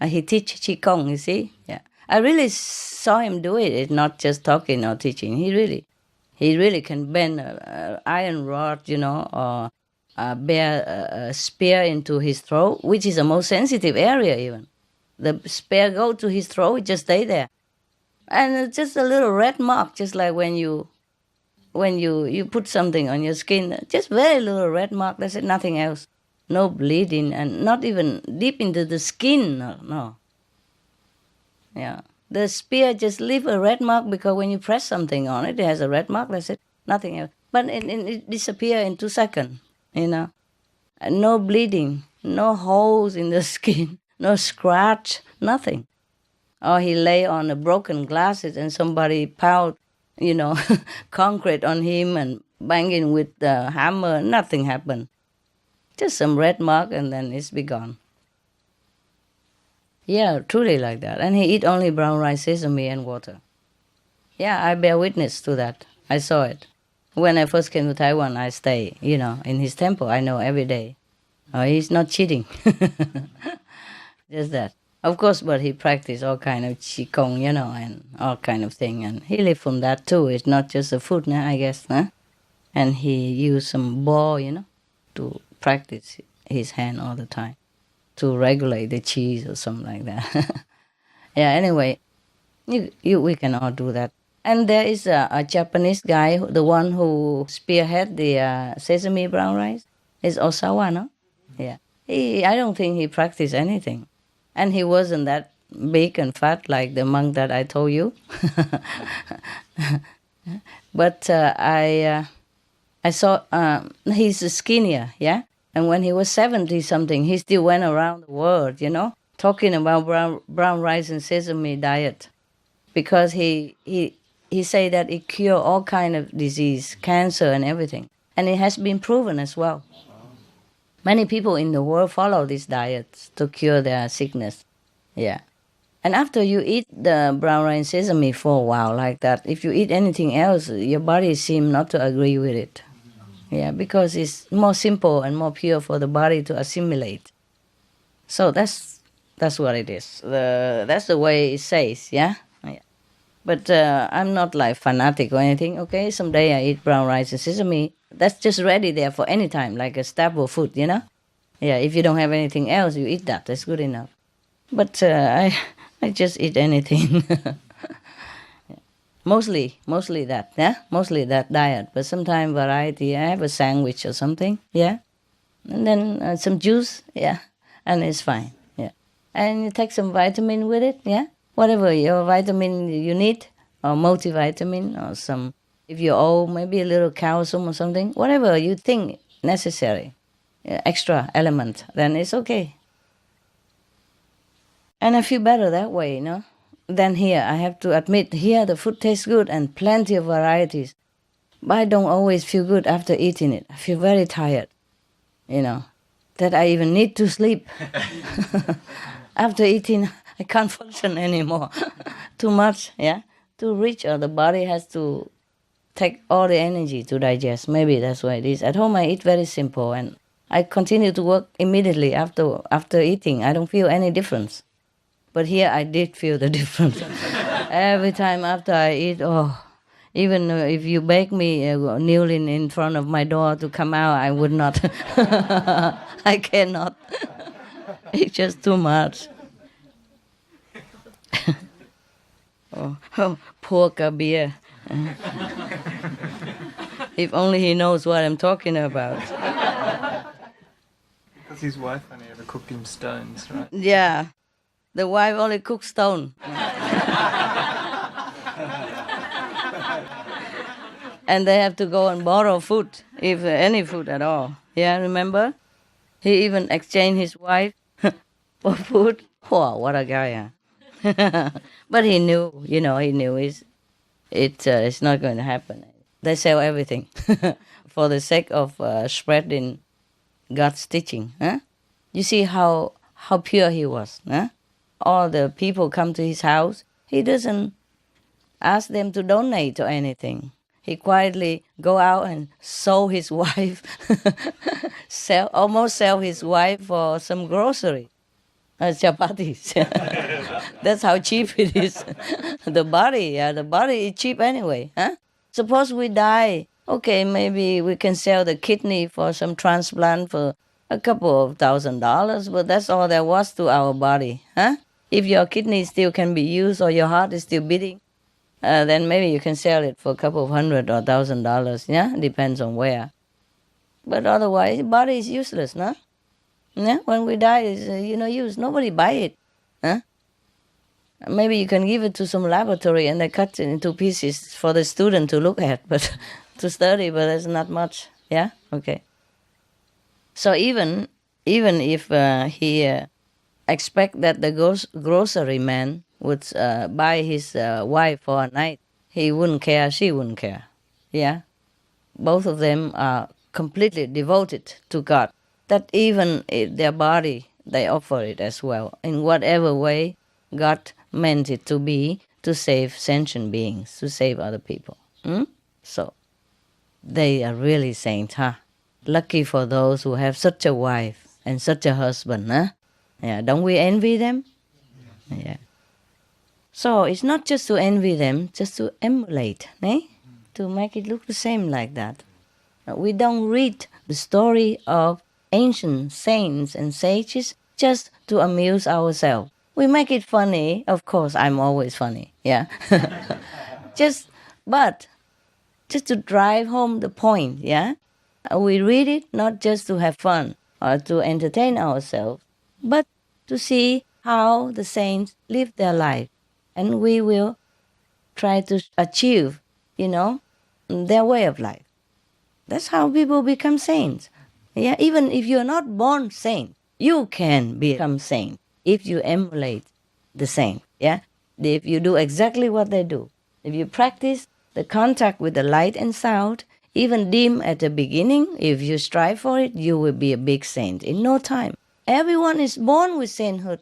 He teach Qigong, you see? Yeah. I really saw him do it. It's not just talking or teaching. He really can bend an iron rod, or bear a spear into his throat, which is the most sensitive area even. The spear go to his throat, it just stay there. And it's just a little red mark, just like when you put something on your skin, just very little red mark, that's it, nothing else. No bleeding, and not even deep into the skin, no. Yeah. The spear just leave a red mark because when you press something on it, it has a red mark, that's it, nothing else. But it disappears in 2 seconds, And no bleeding, no holes in the skin, no scratch, nothing. Or he lay on the broken glasses and somebody piled, concrete on him and banging with the hammer, nothing happened. Just some red mark and then it's be gone. Yeah, truly like that. And he eat only brown rice, sesame and water. Yeah, I bear witness to that. I saw it. When I first came to Taiwan, I stay, in his temple. I know every day. He's not cheating. Just that. Of course, but he practiced all kind of qigong, and all kind of thing. And he lived from that too. It's not just the food, I guess. And he used some ball, to practice his hand all the time to regulate the cheese or something like that. Yeah, anyway, we can all do that. And there is a Japanese guy, the one who spearhead the sesame brown rice, is Osawa, no? Yeah. I don't think he practiced anything. And he wasn't that big and fat like the monk that I told you. But I saw he's skinnier, yeah? And when he was 70-something, he still went around the world, talking about brown rice and sesame diet. Because he say that it cure all kind of disease, cancer and everything. And it has been proven as well. Many people in the world follow these diets to cure their sickness. Yeah. And after you eat the brown rice and sesame for a while like that, if you eat anything else, your body seems not to agree with it. Yeah, because it's more simple and more pure for the body to assimilate. So that's what it is. That's the way it says, yeah? But I'm not like fanatic or anything, okay? Someday I eat brown rice and sesame. That's just ready there for any time, like a staple food, Yeah, if you don't have anything else, you eat that. That's good enough. But I just eat anything. Mostly that, yeah? Mostly that diet. But sometimes variety, I have a sandwich or something, yeah? And then some juice, yeah? And it's fine, yeah? And you take some vitamin with it, yeah? Whatever your vitamin you need, or multivitamin, or some, if you're old, maybe a little calcium or something, whatever you think necessary, extra element, then it's okay. And I feel better that way, Than here. I have to admit, here the food tastes good and plenty of varieties. But I don't always feel good after eating it. I feel very tired, that I even need to sleep. After eating, I can't function anymore. Too much, yeah? Too rich, or the body has to take all the energy to digest. Maybe that's why it is. At home, I eat very simple, and I continue to work immediately after eating. I don't feel any difference. But here, I did feel the difference. Every time after I eat, even if you beg me kneeling in front of my door to come out, I would not. I cannot. It's just too much. Poor Kabir. If only he knows what I'm talking about. Because his wife only ever cooked him stones, right? Yeah. The wife only cooks stone. And they have to go and borrow food, if any food at all. Yeah, remember? He even exchanged his wife for food. Wow, what a guy, But he knew, he knew it's not going to happen. They sell everything for the sake of spreading God's teaching. You see how pure he was. All the people come to his house. He doesn't ask them to donate or anything. He quietly go out and sold his wife, almost sell his wife for some grocery. Chapatis. That's how cheap it is. The body is cheap anyway. Suppose we die, okay, maybe we can sell the kidney for some transplant for a couple of $1,000, but that's all there was to our body. If your kidney still can be used or your heart is still beating, then maybe you can sell it for a couple of $100 or $1,000. Yeah, depends on where. But otherwise, body is useless, no? Yeah, when we die, it's no use. Nobody buy it. Maybe you can give it to some laboratory and they cut it into pieces for the student to look at, but to study. But there's not much. Yeah, okay. So even if he expect that the grocery man would buy his wife for a night, he wouldn't care. She wouldn't care. Yeah, both of them are completely devoted to God, that even their body, they offer it as well, in whatever way God meant it to be, to save sentient beings, to save other people. So, they are really saints, huh? Lucky for those who have such a wife and such a husband, huh? Yeah, don't we envy them? Yeah. So it's not just to envy them, just to emulate, eh? To make it look the same like that. We don't read the story of ancient saints and sages just to amuse ourselves. We make it funny. Of course, I'm always funny, yeah. But just to drive home the point, yeah. We read it not just to have fun or to entertain ourselves, but to see how the saints live their life. And we will try to achieve, their way of life. That's how people become saints. Yeah, even if you're not born saint, you can become saint if you emulate the saint. Yeah, if you do exactly what they do. If you practice the contact with the light and sound, even dim at the beginning, if you strive for it, you will be a big saint in no time. Everyone is born with sainthood.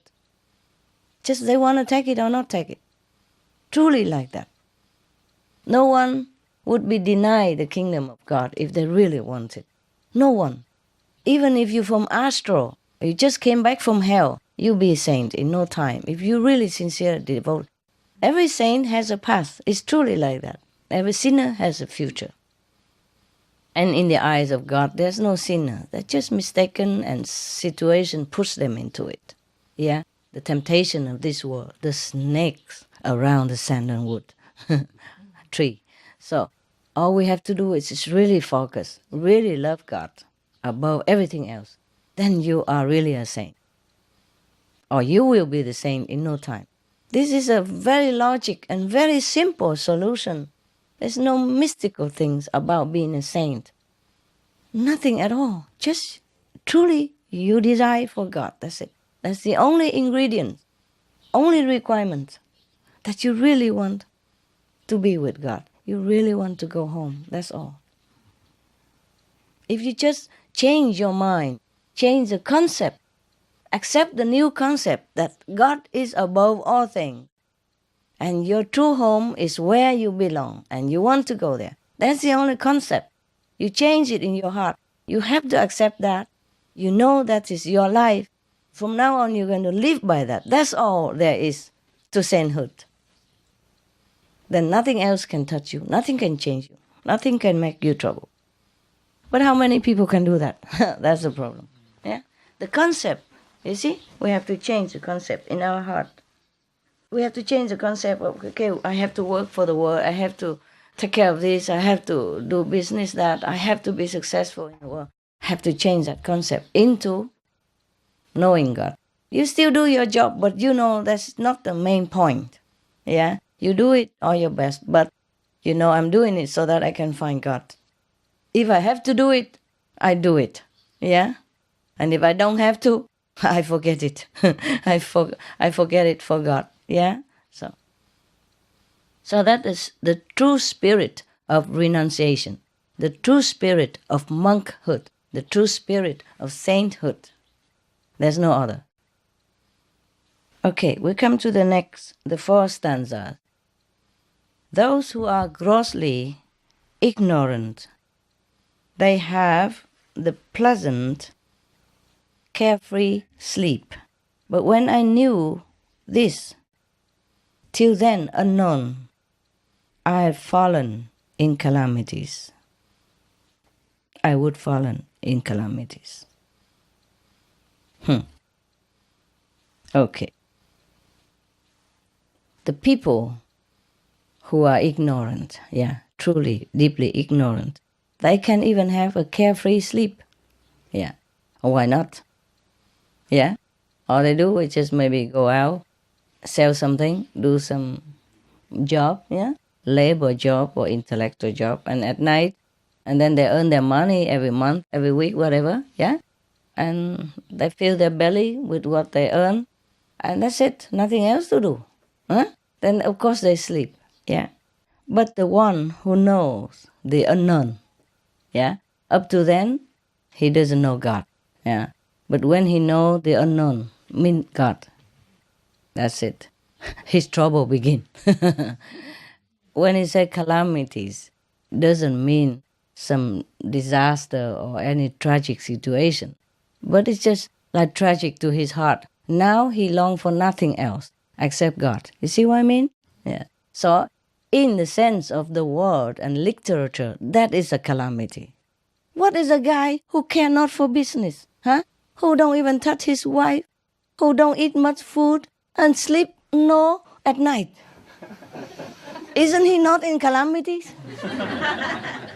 Just they want to take it or not take it. Truly like that. No one would be denied the kingdom of God if they really want it. No one. Even if you're from astral, you just came back from hell, you'll be a saint in no time. If you really sincerely devote. Every saint has a past. It's truly like that. Every sinner has a future. And in the eyes of God, there's no sinner. They're just mistaken and situation push them into it. Yeah? The temptation of this world, the snakes around the sandalwood tree. So all we have to do is just really focus, really love God above everything else. Then you are really a saint. Or you will be the saint in no time. This is a very logic and very simple solution. There's no mystical things about being a saint. Nothing at all. Just truly you desire for God. That's it. That's the only ingredient, only requirement, that you really want to be with God. You really want to go home. That's all. If you just change your mind, change the concept, accept the new concept that God is above all things, and your true home is where you belong, and you want to go there. That's the only concept. You change it in your heart. You have to accept that. You know that is your life. From now on, you're going to live by that. That's all there is to sainthood. Then nothing else can touch you. Nothing can change you. Nothing can make you trouble. But how many people can do that? That's the problem. Yeah, the concept, you see, we have to change the concept in our heart. We have to change the concept of, okay, I have to work for the world. I have to take care of this. I have to do business that. I have to be successful in the world. I have to change that concept into knowing God. You still do your job, but you know that's not the main point. Yeah, you do it all your best, but you know I'm doing it so that I can find God. If I have to do it, I do it. Yeah, and if I don't have to, I forget it. I forget it for God. Yeah, so that is the true spirit of renunciation, the true spirit of monkhood, the true spirit of sainthood. There's no other. Okay, we come to the fourth stanza. Those who are grossly ignorant, they have the pleasant, carefree sleep. But when I knew this, till then unknown, I had fallen in calamities. I would fallen in calamities. Okay. The people who are ignorant, truly, deeply ignorant, they can even have a carefree sleep. Yeah. Why not? Yeah. All they do is just maybe go out, sell something, do some job, labor job or intellectual job, and at night, and then they earn their money every month, every week, whatever, and they fill their belly with what they earn, and that's it, nothing else to do. Then of course they sleep, But the one who knows the unknown, Yeah. Up to then, he doesn't know God. Yeah. But when he know the unknown, mean God, that's it. His trouble begin. When he said calamities, doesn't mean some disaster or any tragic situation, but it's just like tragic to his heart. Now he long for nothing else except God. You see what I mean? Yeah. So, in the sense of the word and literature, that is a calamity. What is a guy who care not for business? Huh? Who don't even touch his wife? Who don't eat much food and sleep no at night? Isn't he not in calamities?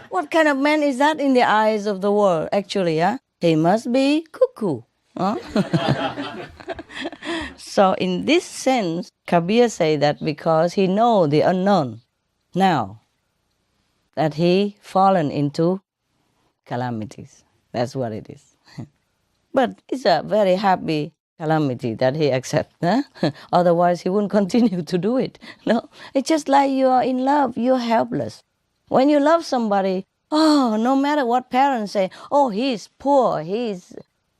What kind of man is that in the eyes of the world, actually? Huh? He must be cuckoo. Huh? So in this sense, Kabir say that because he know the unknown now, that he fallen into calamities. That's what it is. But it's a very happy calamity that he accepts. Huh? Otherwise, he wouldn't continue to do it. No, it's just like you are in love, you're helpless. When you love somebody, oh, no matter what parents say, oh, he's poor, he's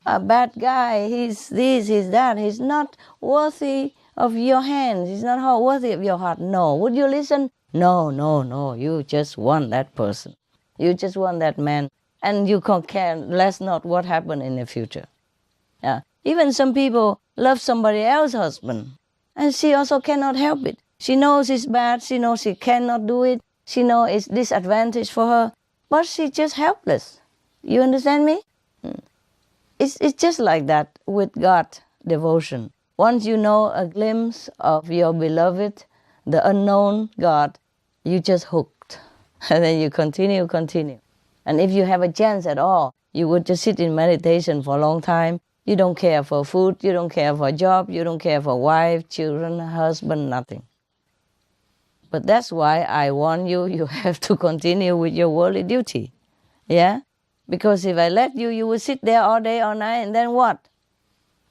a bad guy, he's this, he's that, he's not worthy of your hands, he's not worthy of your heart. No. Would you listen? No. You just want that person. You just want that man. And you can't care less not what happened in the future. Yeah. Even some people love somebody else's husband, and she also cannot help it. She knows it's bad, she knows she cannot do it, she knows it's disadvantage for her, but she's just helpless. You understand me? It's just like that with God devotion. Once you know a glimpse of your beloved, the unknown God, you just hooked. And then you continue. And if you have a chance at all, you would just sit in meditation for a long time. You don't care for food, you don't care for a job, you don't care for wife, children, husband, nothing. But that's why I warn you, you have to continue with your worldly duty. Yeah? Because if I let you, you will sit there all day, all night, and then what?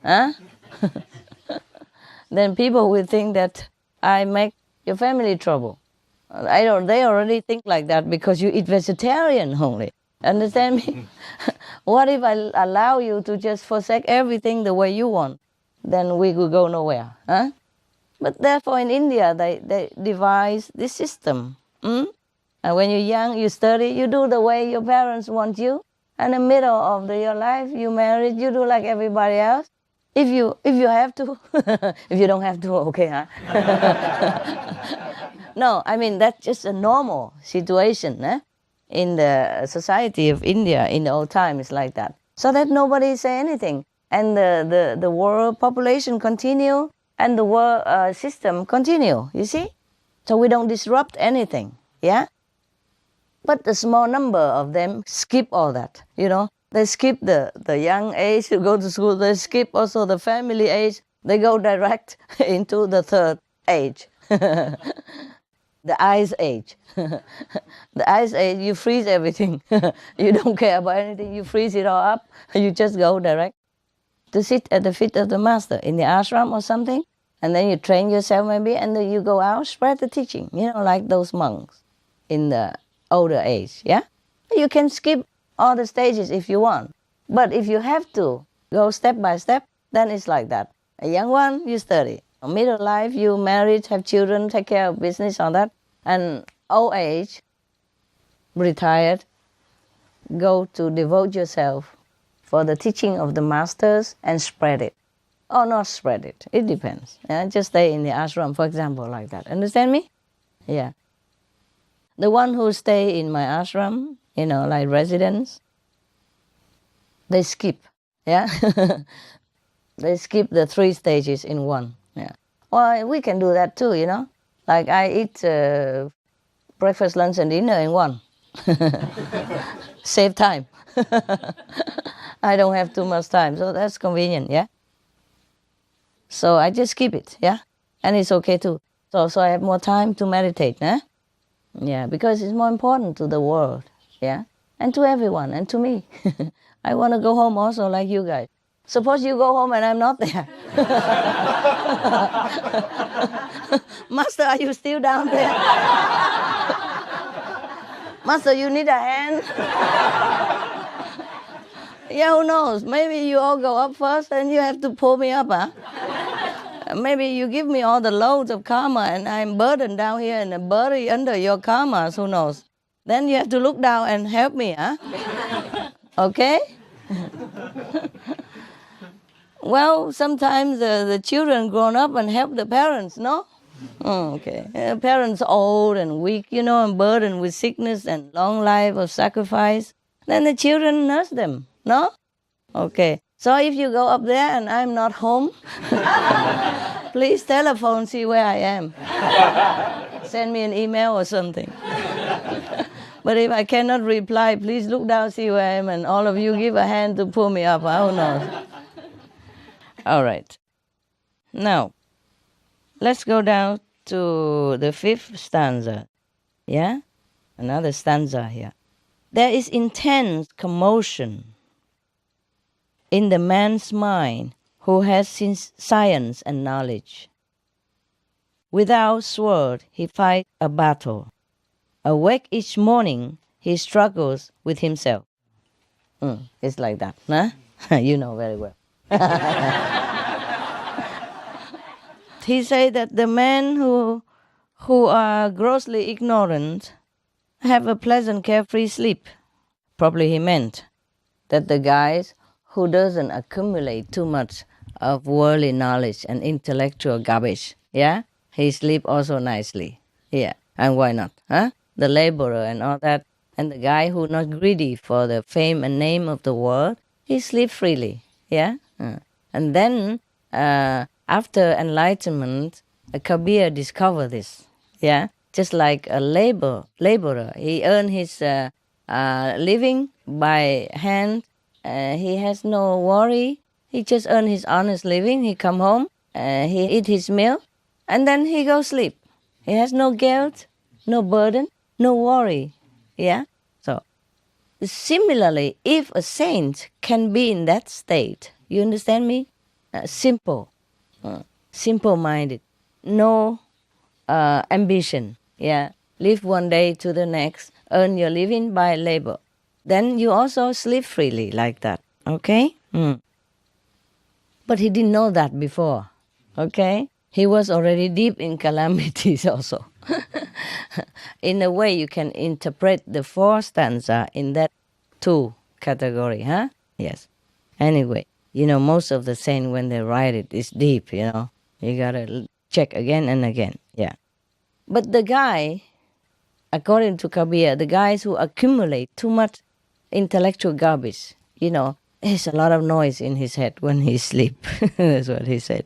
Huh? Then people will think that I make your family trouble. They already think like that because you eat vegetarian only. Understand me? What if I allow you to just forsake everything the way you want? Then we could go nowhere. Huh? But therefore in India, they devise this system. And when you're young, you study, you do the way your parents want you. And in the middle of your life, you married, you do like everybody else. If you have to. If you don't have to, okay, huh? No, I mean, that's just a normal situation. In the society of India in the old time is like that. So that nobody say anything. And the world population continue and the world system continue, you see? So we don't disrupt anything, yeah? But the small number of them skip all that, you know? They skip the young age to go to school. They skip also the family age. They go direct into the third age. The ice age. The ice age, you freeze everything. You don't care about anything. You freeze it all up. You just go direct to sit at the feet of the master in the ashram or something. And then you train yourself maybe, and then you go out, spread the teaching, you know, like those monks in the older age, yeah? You can skip all the stages if you want. But if you have to go step by step, then it's like that. A young one, you study. A middle life, you married, have children, take care of business, all that. And old age, retired, go to devote yourself for the teaching of the masters and spread it. Or not spread it. It depends. Yeah? Just stay in the ashram, for example, like that. Understand me? Yeah. The one who stay in my ashram, you know, like residents, they skip. Yeah? They skip the 3 stages in one. Yeah. Well, we can do that too, you know. Like I eat breakfast, lunch, and dinner in one. Save time. I don't have too much time, so that's convenient, yeah? So I just keep it, yeah? And it's okay too. So I have more time to meditate, eh? Yeah, because it's more important to the world, yeah? And to everyone, and to me. I want to go home also like you guys. Suppose you go home and I'm not there. Master, are you still down there? Master, you need a hand? Yeah, who knows? Maybe you all go up first and you have to pull me up, huh? Maybe you give me all the loads of karma and I'm burdened down here and buried under your karma, who knows? Then you have to look down and help me, huh? Okay? Well, sometimes the children grown up and help the parents, no? Okay. Parents old and weak, and burdened with sickness and long life of sacrifice. Then the children nurse them, no? Okay. So if you go up there and I'm not home, please telephone, see where I am. Send me an email or something. But if I cannot reply, please look down, see where I am, and all of you give a hand to pull me up. I don't know. All right. Now, let's go down to the 5th stanza. Yeah? Another stanza here. There is intense commotion in the man's mind who has science and knowledge. Without sword, he fights a battle. Awake each morning, he struggles with himself. It's like that, huh? You know very well. He said that the men who are grossly ignorant have a pleasant, carefree sleep. Probably he meant that the guys who doesn't accumulate too much of worldly knowledge and intellectual garbage, yeah, he sleep also nicely. Yeah, and why not, huh? The laborer and all that, and the guy who not greedy for the fame and name of the world, he sleep freely, yeah? And then, after enlightenment, Kabir discovered this, yeah? Just like a laborer, he earned his living by hand. He has no worry. He just earn his honest living. He come home, he eat his meal, and then he go sleep. He has no guilt, no burden, no worry. Yeah? So, similarly, if a saint can be in that state, you understand me? Simple-minded, no ambition. Yeah? Live one day to the next, earn your living by labor. Then you also sleep freely like that, okay? But he didn't know that before, okay? He was already deep in calamities also. In a way, you can interpret the 4 stanza in that 2 category, huh? Yes. Anyway, most of the saints, when they write it, it's deep, You gotta check again and again, yeah. But the guy, according to Kabir, the guys who accumulate too much intellectual garbage, there's a lot of noise in his head when he sleep. That's what he said.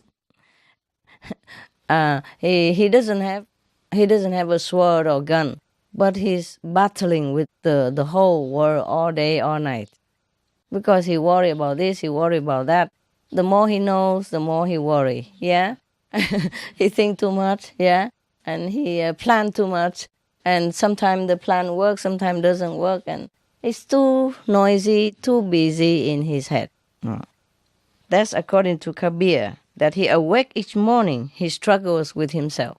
He doesn't have a sword or gun, but he's battling with the whole world all day, all night. Because he worry about this, he worry about that. The more he knows, the more he worry, yeah? He think too much, yeah? And he plan too much. And sometimes the plan works, sometimes doesn't work. And it's too noisy, too busy in his head. That's according to Kabir, that he awake each morning, he struggles with himself.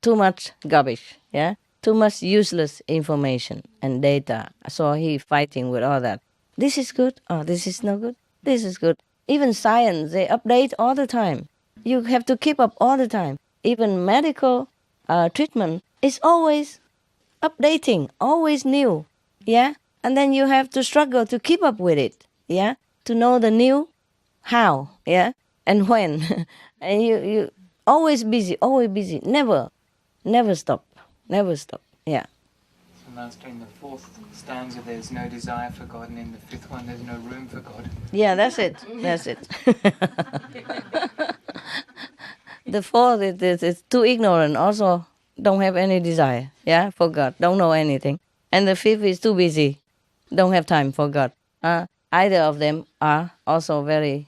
Too much garbage, yeah? Too much useless information and data. So he fighting with all that. This is good. Oh, this is no good. This is good. Even science, they update all the time. You have to keep up all the time. Even medical treatment is always updating, always new, yeah? And then you have to struggle to keep up with it, yeah? To know the new how, yeah? And when. And you always busy, never stop, yeah. So Master, in the 4th stanza, there's no desire for God, and in the 5th one, there's no room for God. Yeah, that's it. The 4th is too ignorant, also don't have any desire, yeah, for God, don't know anything. And the 5th is too busy, don't have time for God. Either of them are also very,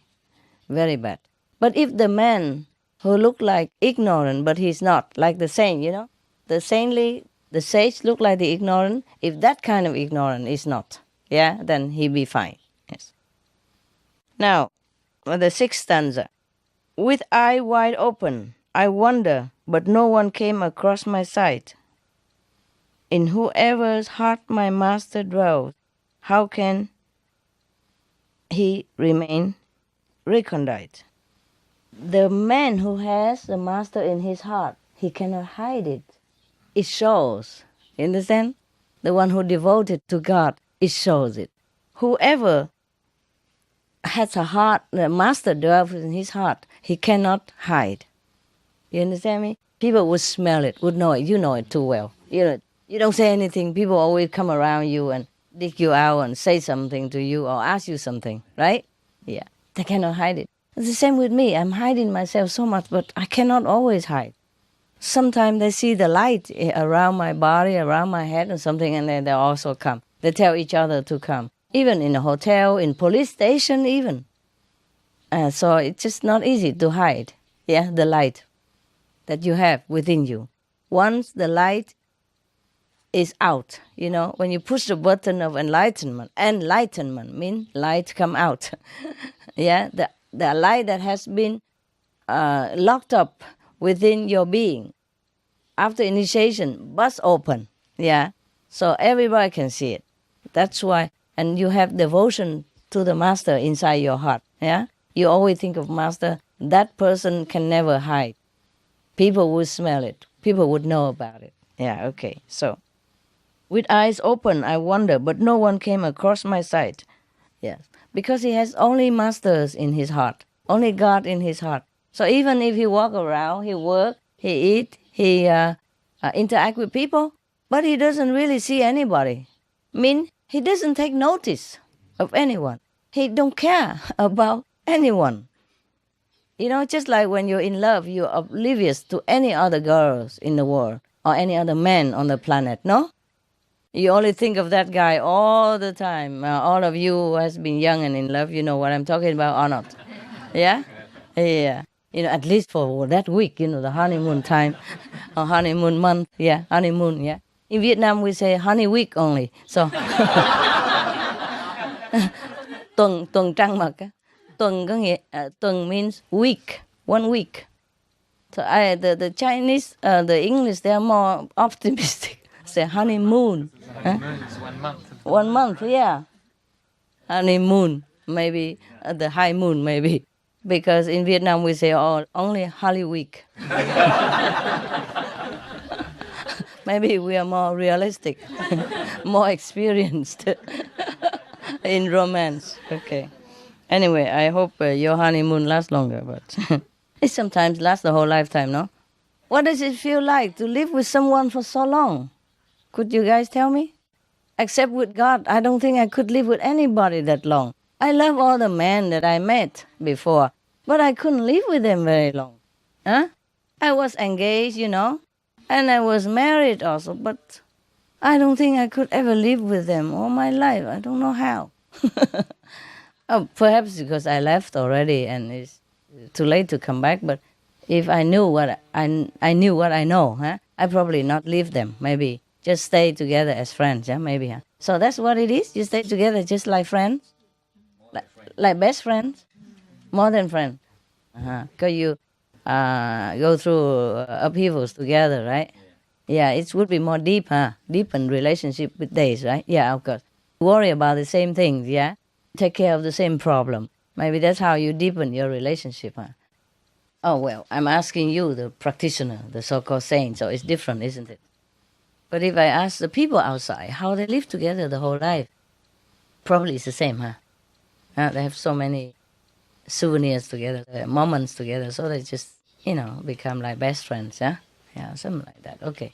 very bad. But if the man who look like ignorant, but he's not, like the saint, the sage look like the ignorant, if that kind of ignorant is not, yeah, then he be fine, yes. Now, the 6th stanza. With eye wide open, I wonder, but no one came across my sight. In whoever's heart my master dwells, how can he remain recondite? The man who has the master in his heart, he cannot hide it. It shows. You understand? The one who devoted to God, it shows it. Whoever has a heart, the master dwells in his heart, he cannot hide. You understand me? People would smell it, would know it. You know it too well. You don't say anything. People always come around you and dig you out and say something to you or ask you something, right? Yeah, they cannot hide it. It's the same with me. I'm hiding myself so much, but I cannot always hide. Sometimes they see the light around my body, around my head or something, and then they also come. They tell each other to come. Even in a hotel, in police station even. So it's just not easy to hide, yeah, the light that you have within you. Once the light is out, when you push the button of enlightenment means light come out. Yeah, the light that has been locked up within your being. After initiation, bursts open, yeah, so everybody can see it. That's why, and you have devotion to the master inside your heart, yeah. You always think of master, that person can never hide. People would smell it. People would know about it. Yeah, okay, so. With eyes open, I wonder, but no one came across my sight. Yes, because he has only masters in his heart, only God in his heart. So even if he walk around, he work, he eat, he interact with people, but he doesn't really see anybody. He doesn't take notice of anyone. He don't care about anyone. Just like when you're in love, you're oblivious to any other girls in the world or any other man on the planet, no? You only think of that guy all the time. All of you who has been young and in love, you know what I'm talking about or not? Yeah? Yeah. At least for that week, the honeymoon time or honeymoon month. Yeah, honeymoon, yeah. In Vietnam, we say honey week only. So, tuần trăng mật. Tuần means week, 1 week. So the Chinese, the English, they are more optimistic. Say honeymoon. Huh? 1 month. 1 month, yeah. Honeymoon, maybe the high moon, maybe. Because in Vietnam we say only Holy Week. Maybe we are more realistic, more experienced in romance. Okay. Anyway, I hope your honeymoon lasts longer, but it sometimes lasts the whole lifetime, no? What does it feel like to live with someone for so long? Could you guys tell me? Except with God, I don't think I could live with anybody that long. I love all the men that I met before, but I couldn't live with them very long. Huh? I was engaged, and I was married also, but I don't think I could ever live with them all my life. I don't know how. Perhaps because I left already and it's too late to come back, but if I knew what I knew what I know, I'd probably not leave them, maybe. Just stay together as friends, yeah, maybe. Huh? So that's what it is. You stay together just like friends, like best friends, more than friends. Because you go through upheavals together, right? Yeah, it would be more deep, deepen relationship with days, right? Yeah, of course. Worry about the same things, yeah. Take care of the same problem. Maybe that's how you deepen your relationship, huh? Oh well, I'm asking you, the practitioner, the so-called saint. So it's different, isn't it? But if I ask the people outside how they live together the whole life, probably it's the same, huh? They have so many souvenirs together, moments together, so they just, become like best friends, yeah? Yeah, something like that, okay.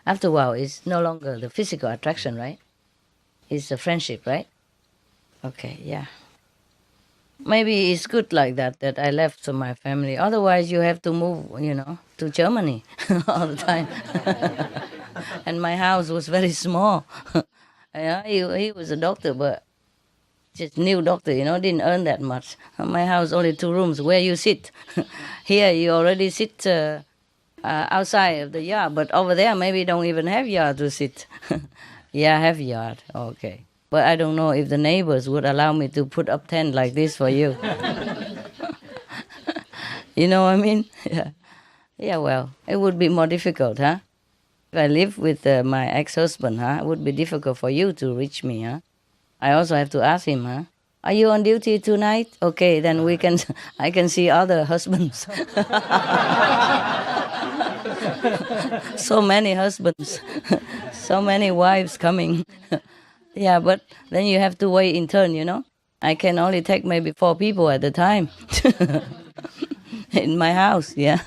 After a while, it's no longer the physical attraction, right? It's the friendship, right? Okay, yeah. Maybe it's good like that I left to my family. Otherwise, you have to move, to Germany all the time. And my house was very small. He was a doctor, but just new doctor, didn't earn that much. My house only 2 rooms where you sit. Here you already sit outside of the yard, but over there maybe don't even have yard to sit. Yeah, have yard, okay. But I don't know if the neighbors would allow me to put up tent like this for you. You know what I mean? Yeah. Yeah, well, it would be more difficult, huh? If I live with my ex-husband, it would be difficult for you to reach me. I also have to ask him, are you on duty tonight? Okay, then I can see other husbands. So many husbands, so many wives coming. Yeah, but then you have to wait in turn, I can only take maybe 4 people at a time in my house, yeah.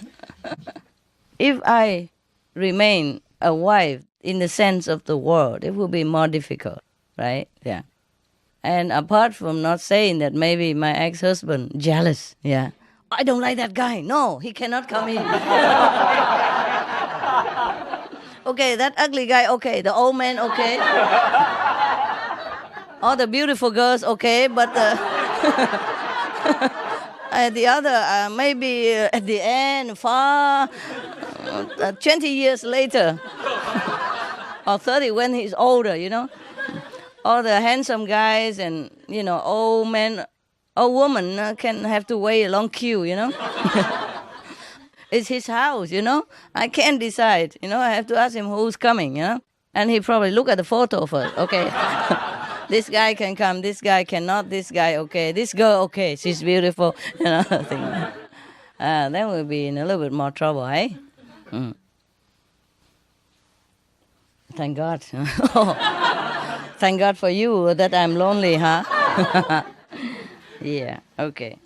If I remain a wife in the sense of the word, it will be more difficult, right? Yeah. And apart from not saying that, maybe my ex-husband jealous, yeah. I don't like that guy. No, he cannot come in. Okay, that ugly guy, okay. The old man, okay. All the beautiful girls, okay. But the other, maybe at the end, far, 20 years later, or 30 when he's older, all the handsome guys and, old men, old woman can have to wait a long queue, It's his house, I can't decide, I have to ask him who's coming, And he probably look at the photo first, okay. This guy can come, this guy cannot, this guy, okay. This girl, okay, she's beautiful, Then we'll be in a little bit more trouble, eh? Mm. Thank God. Thank God for you that I'm lonely, huh? Yeah, okay.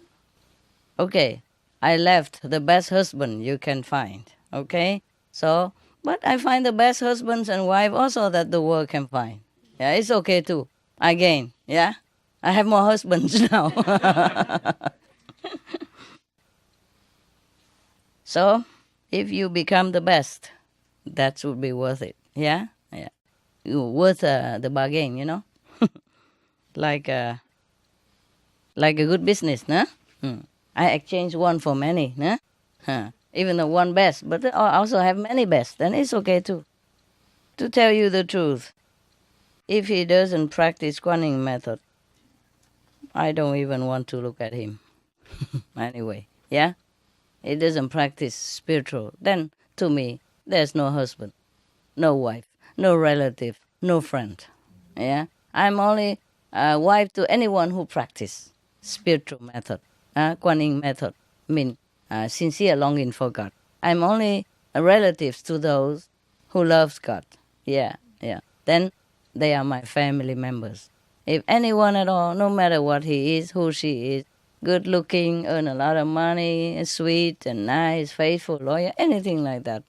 Okay, I left the best husband you can find, okay? So, but I find the best husbands and wife also that the world can find. Yeah, it's okay too. Again, yeah? I have more husbands now. So, if you become the best, that would be worth it, yeah? Yeah. Worth the bargain, like a good business, no? I exchange one for many, no? Even the one best, but I also have many best, and it's okay too. To tell you the truth, if he doesn't practice Guanyin method, I don't even want to look at him. Anyway, yeah? He doesn't practice spiritual, then to me, there's no husband, no wife, no relative, no friend. Yeah, I'm only a wife to anyone who practice spiritual method, Guanyin method, mean sincere longing for God. I'm only a relative to those who loves God. Yeah. Then they are my family members. If anyone at all, no matter what he is, who she is, good looking, earn a lot of money, sweet and nice, faithful, loyal, anything like that,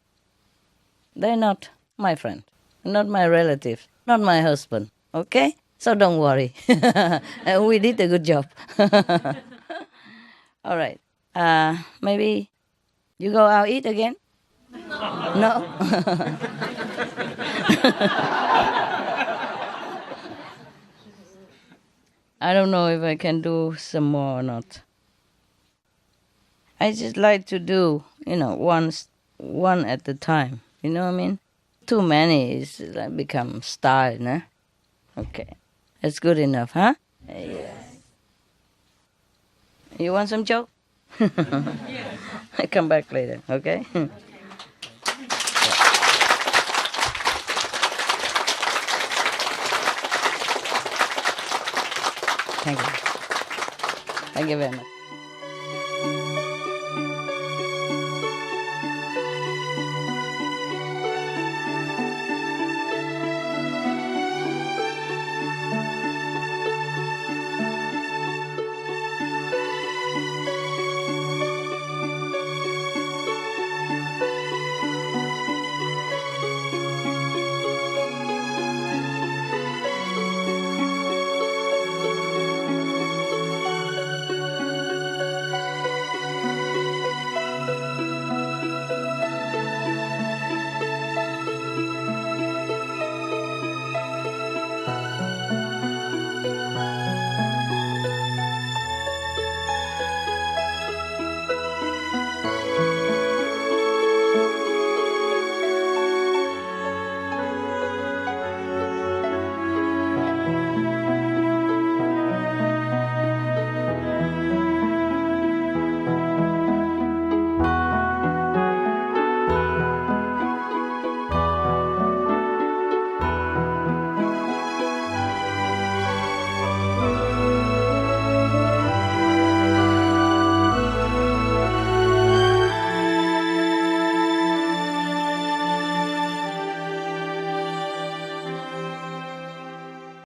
they're not my friend, not my relative, not my husband, okay? So don't worry. We did a good job. All right. Maybe you go out eat again? No? I don't know if I can do some more or not. I just like to do, one at a time. You know what I mean? Too many is like become style, nah? Okay. That's good enough, huh? Yeah. You want some joke? I come back later, okay? Thank you. Thank you very much.